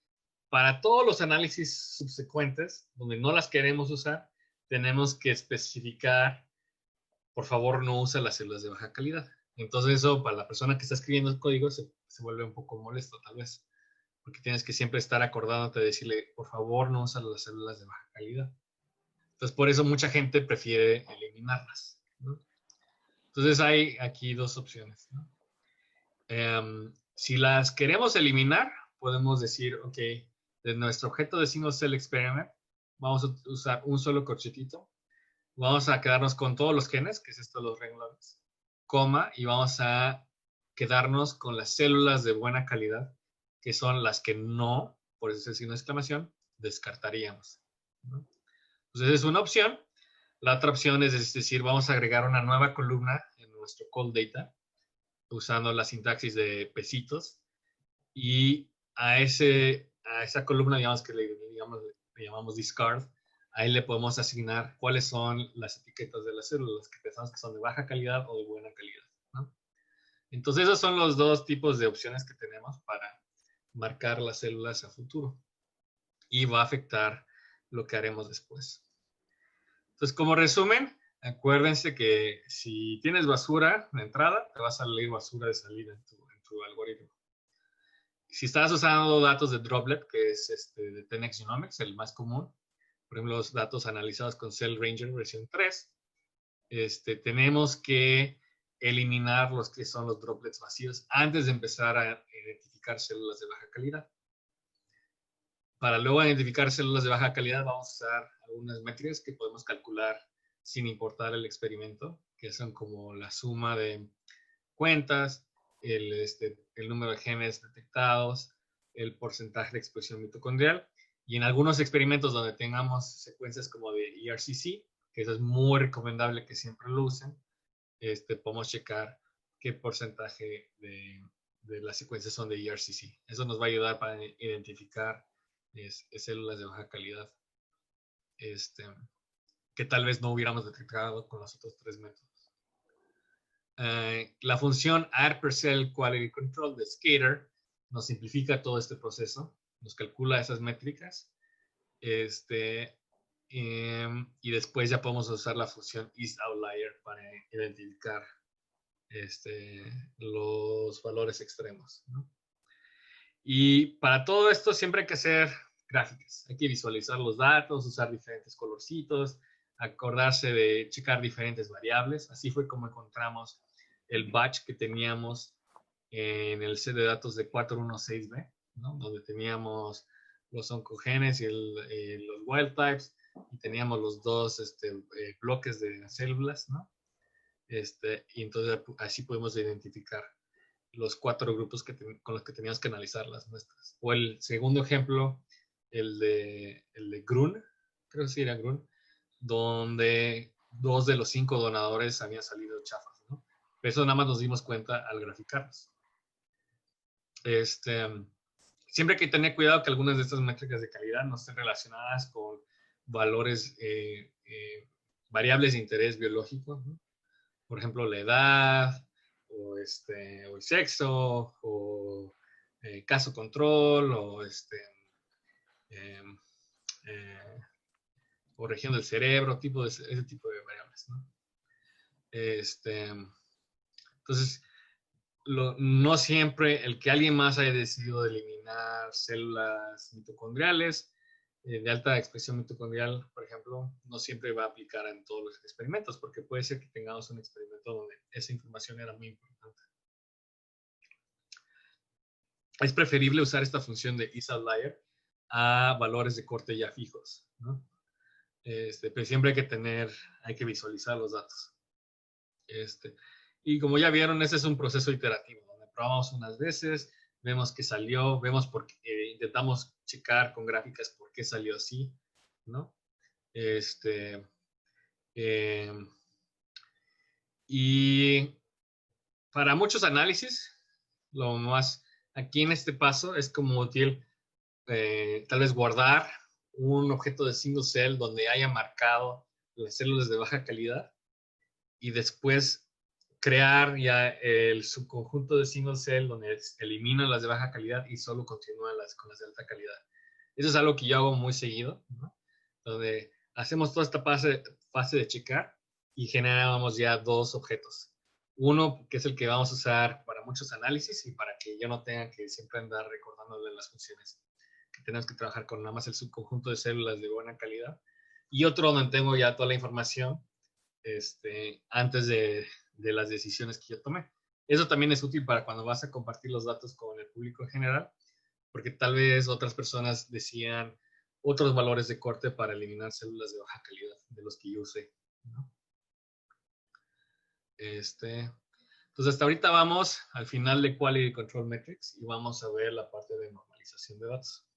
para todos los análisis subsecuentes, donde no las queremos usar, tenemos que especificar, por favor, no usa las células de baja calidad. Entonces eso, para la persona que está escribiendo el código, se vuelve un poco molesto, tal vez, porque tienes que siempre estar acordándote de decirle, por favor, no usa las células de baja calidad. Entonces, por eso mucha gente prefiere eliminarlas, ¿no? Entonces, hay aquí dos opciones, ¿no? Si las queremos eliminar, podemos decir, ok, de nuestro objeto de single cell experiment, vamos a usar un solo corchetito. Vamos a quedarnos con todos los genes, que es esto, los renglones, coma, y vamos a quedarnos con las células de buena calidad, que son las que no, por eso es el signo de exclamación, descartaríamos, ¿no? Entonces, es una opción. La otra opción es decir, vamos a agregar una nueva columna en nuestro call data, usando la sintaxis de pesitos, y a esa columna, digamos que le llamamos discard, ahí le podemos asignar cuáles son las etiquetas de las células que pensamos que son de baja calidad o de buena calidad, ¿no? Entonces, esos son los dos tipos de opciones que tenemos para marcar las células a futuro. Y va a afectar lo que haremos después. Entonces, como resumen, acuérdense que si tienes basura de entrada, te va a salir basura de salida en tu algoritmo. Si estás usando datos de Droplet, que es de 10x Genomics, el más común, por ejemplo, los datos analizados con Cell Ranger versión 3, tenemos que eliminar los que son los droplets vacíos antes de empezar a identificar células de baja calidad. Para luego identificar células de baja calidad, vamos a usar algunas métricas que podemos calcular sin importar el experimento, que son como la suma de cuentas, el número de genes detectados, el porcentaje de expresión mitocondrial, y en algunos experimentos donde tengamos secuencias como de ERCC, que eso es muy recomendable que siempre lo usen, podemos checar qué porcentaje de las secuencias son de ERCC. Eso nos va a ayudar para identificar células de baja calidad que tal vez no hubiéramos detectado con los otros tres métodos. La función add_per_cell quality control de Skater nos simplifica todo este proceso, nos calcula esas métricas, y después ya podemos usar la función EasOutlier para identificar los valores extremos, ¿no? Y para todo esto siempre hay que hacer gráficas. Hay que visualizar los datos, usar diferentes colorcitos, acordarse de checar diferentes variables. Así fue como encontramos el batch que teníamos en el set de datos de 416B, ¿no? Donde teníamos los oncogenes y los wild types, y teníamos los dos bloques de células, ¿no? Y entonces así podemos identificar los 4 grupos con los que teníamos que analizar las muestras. O el segundo ejemplo, el de Grun, creo que sí era Grun, donde 2 de los 5 donadores habían salido chafas, ¿no? Pero eso nada más nos dimos cuenta al graficarlos. Siempre hay que tener cuidado que algunas de estas métricas de calidad no estén relacionadas con valores, variables de interés biológico, ¿no? Por ejemplo, la edad, o el sexo, o caso control, o región del cerebro, ese tipo de variables, ¿no? Entonces, no siempre el que alguien más haya decidido eliminar células mitocondriales de alta expresión mitocondrial, por ejemplo, no siempre va a aplicar en todos los experimentos, porque puede ser que tengamos un experimento donde esa información era muy importante. Es preferible usar esta función de isOutlier a valores de corte ya fijos, ¿no? Pero siempre hay que visualizar los datos. Y como ya vieron, ese es un proceso iterativo, donde probamos unas veces, vemos que salió, vemos intentamos checar con gráficas por qué salió así, ¿no? Y para muchos análisis, lo más aquí en este paso es como útil tal vez guardar un objeto de single cell donde haya marcado las células de baja calidad y después crear ya el subconjunto de single cell donde eliminan las de baja calidad y solo continúan con las de alta calidad. Eso es algo que yo hago muy seguido, ¿no? Donde hacemos toda esta fase de checar y generamos ya 2 objetos. Uno que es el que vamos a usar para muchos análisis y para que yo no tenga que siempre andar recordándole las funciones que tenemos que trabajar con nada más el subconjunto de células de buena calidad. Y otro donde tengo ya toda la información antes de las decisiones que yo tomé. Eso también es útil para cuando vas a compartir los datos con el público en general, porque tal vez otras personas decían otros valores de corte para eliminar células de baja calidad de los que yo usé, ¿no? Entonces hasta ahorita vamos al final de Quality Control Metrics y vamos a ver la parte de normalización de datos.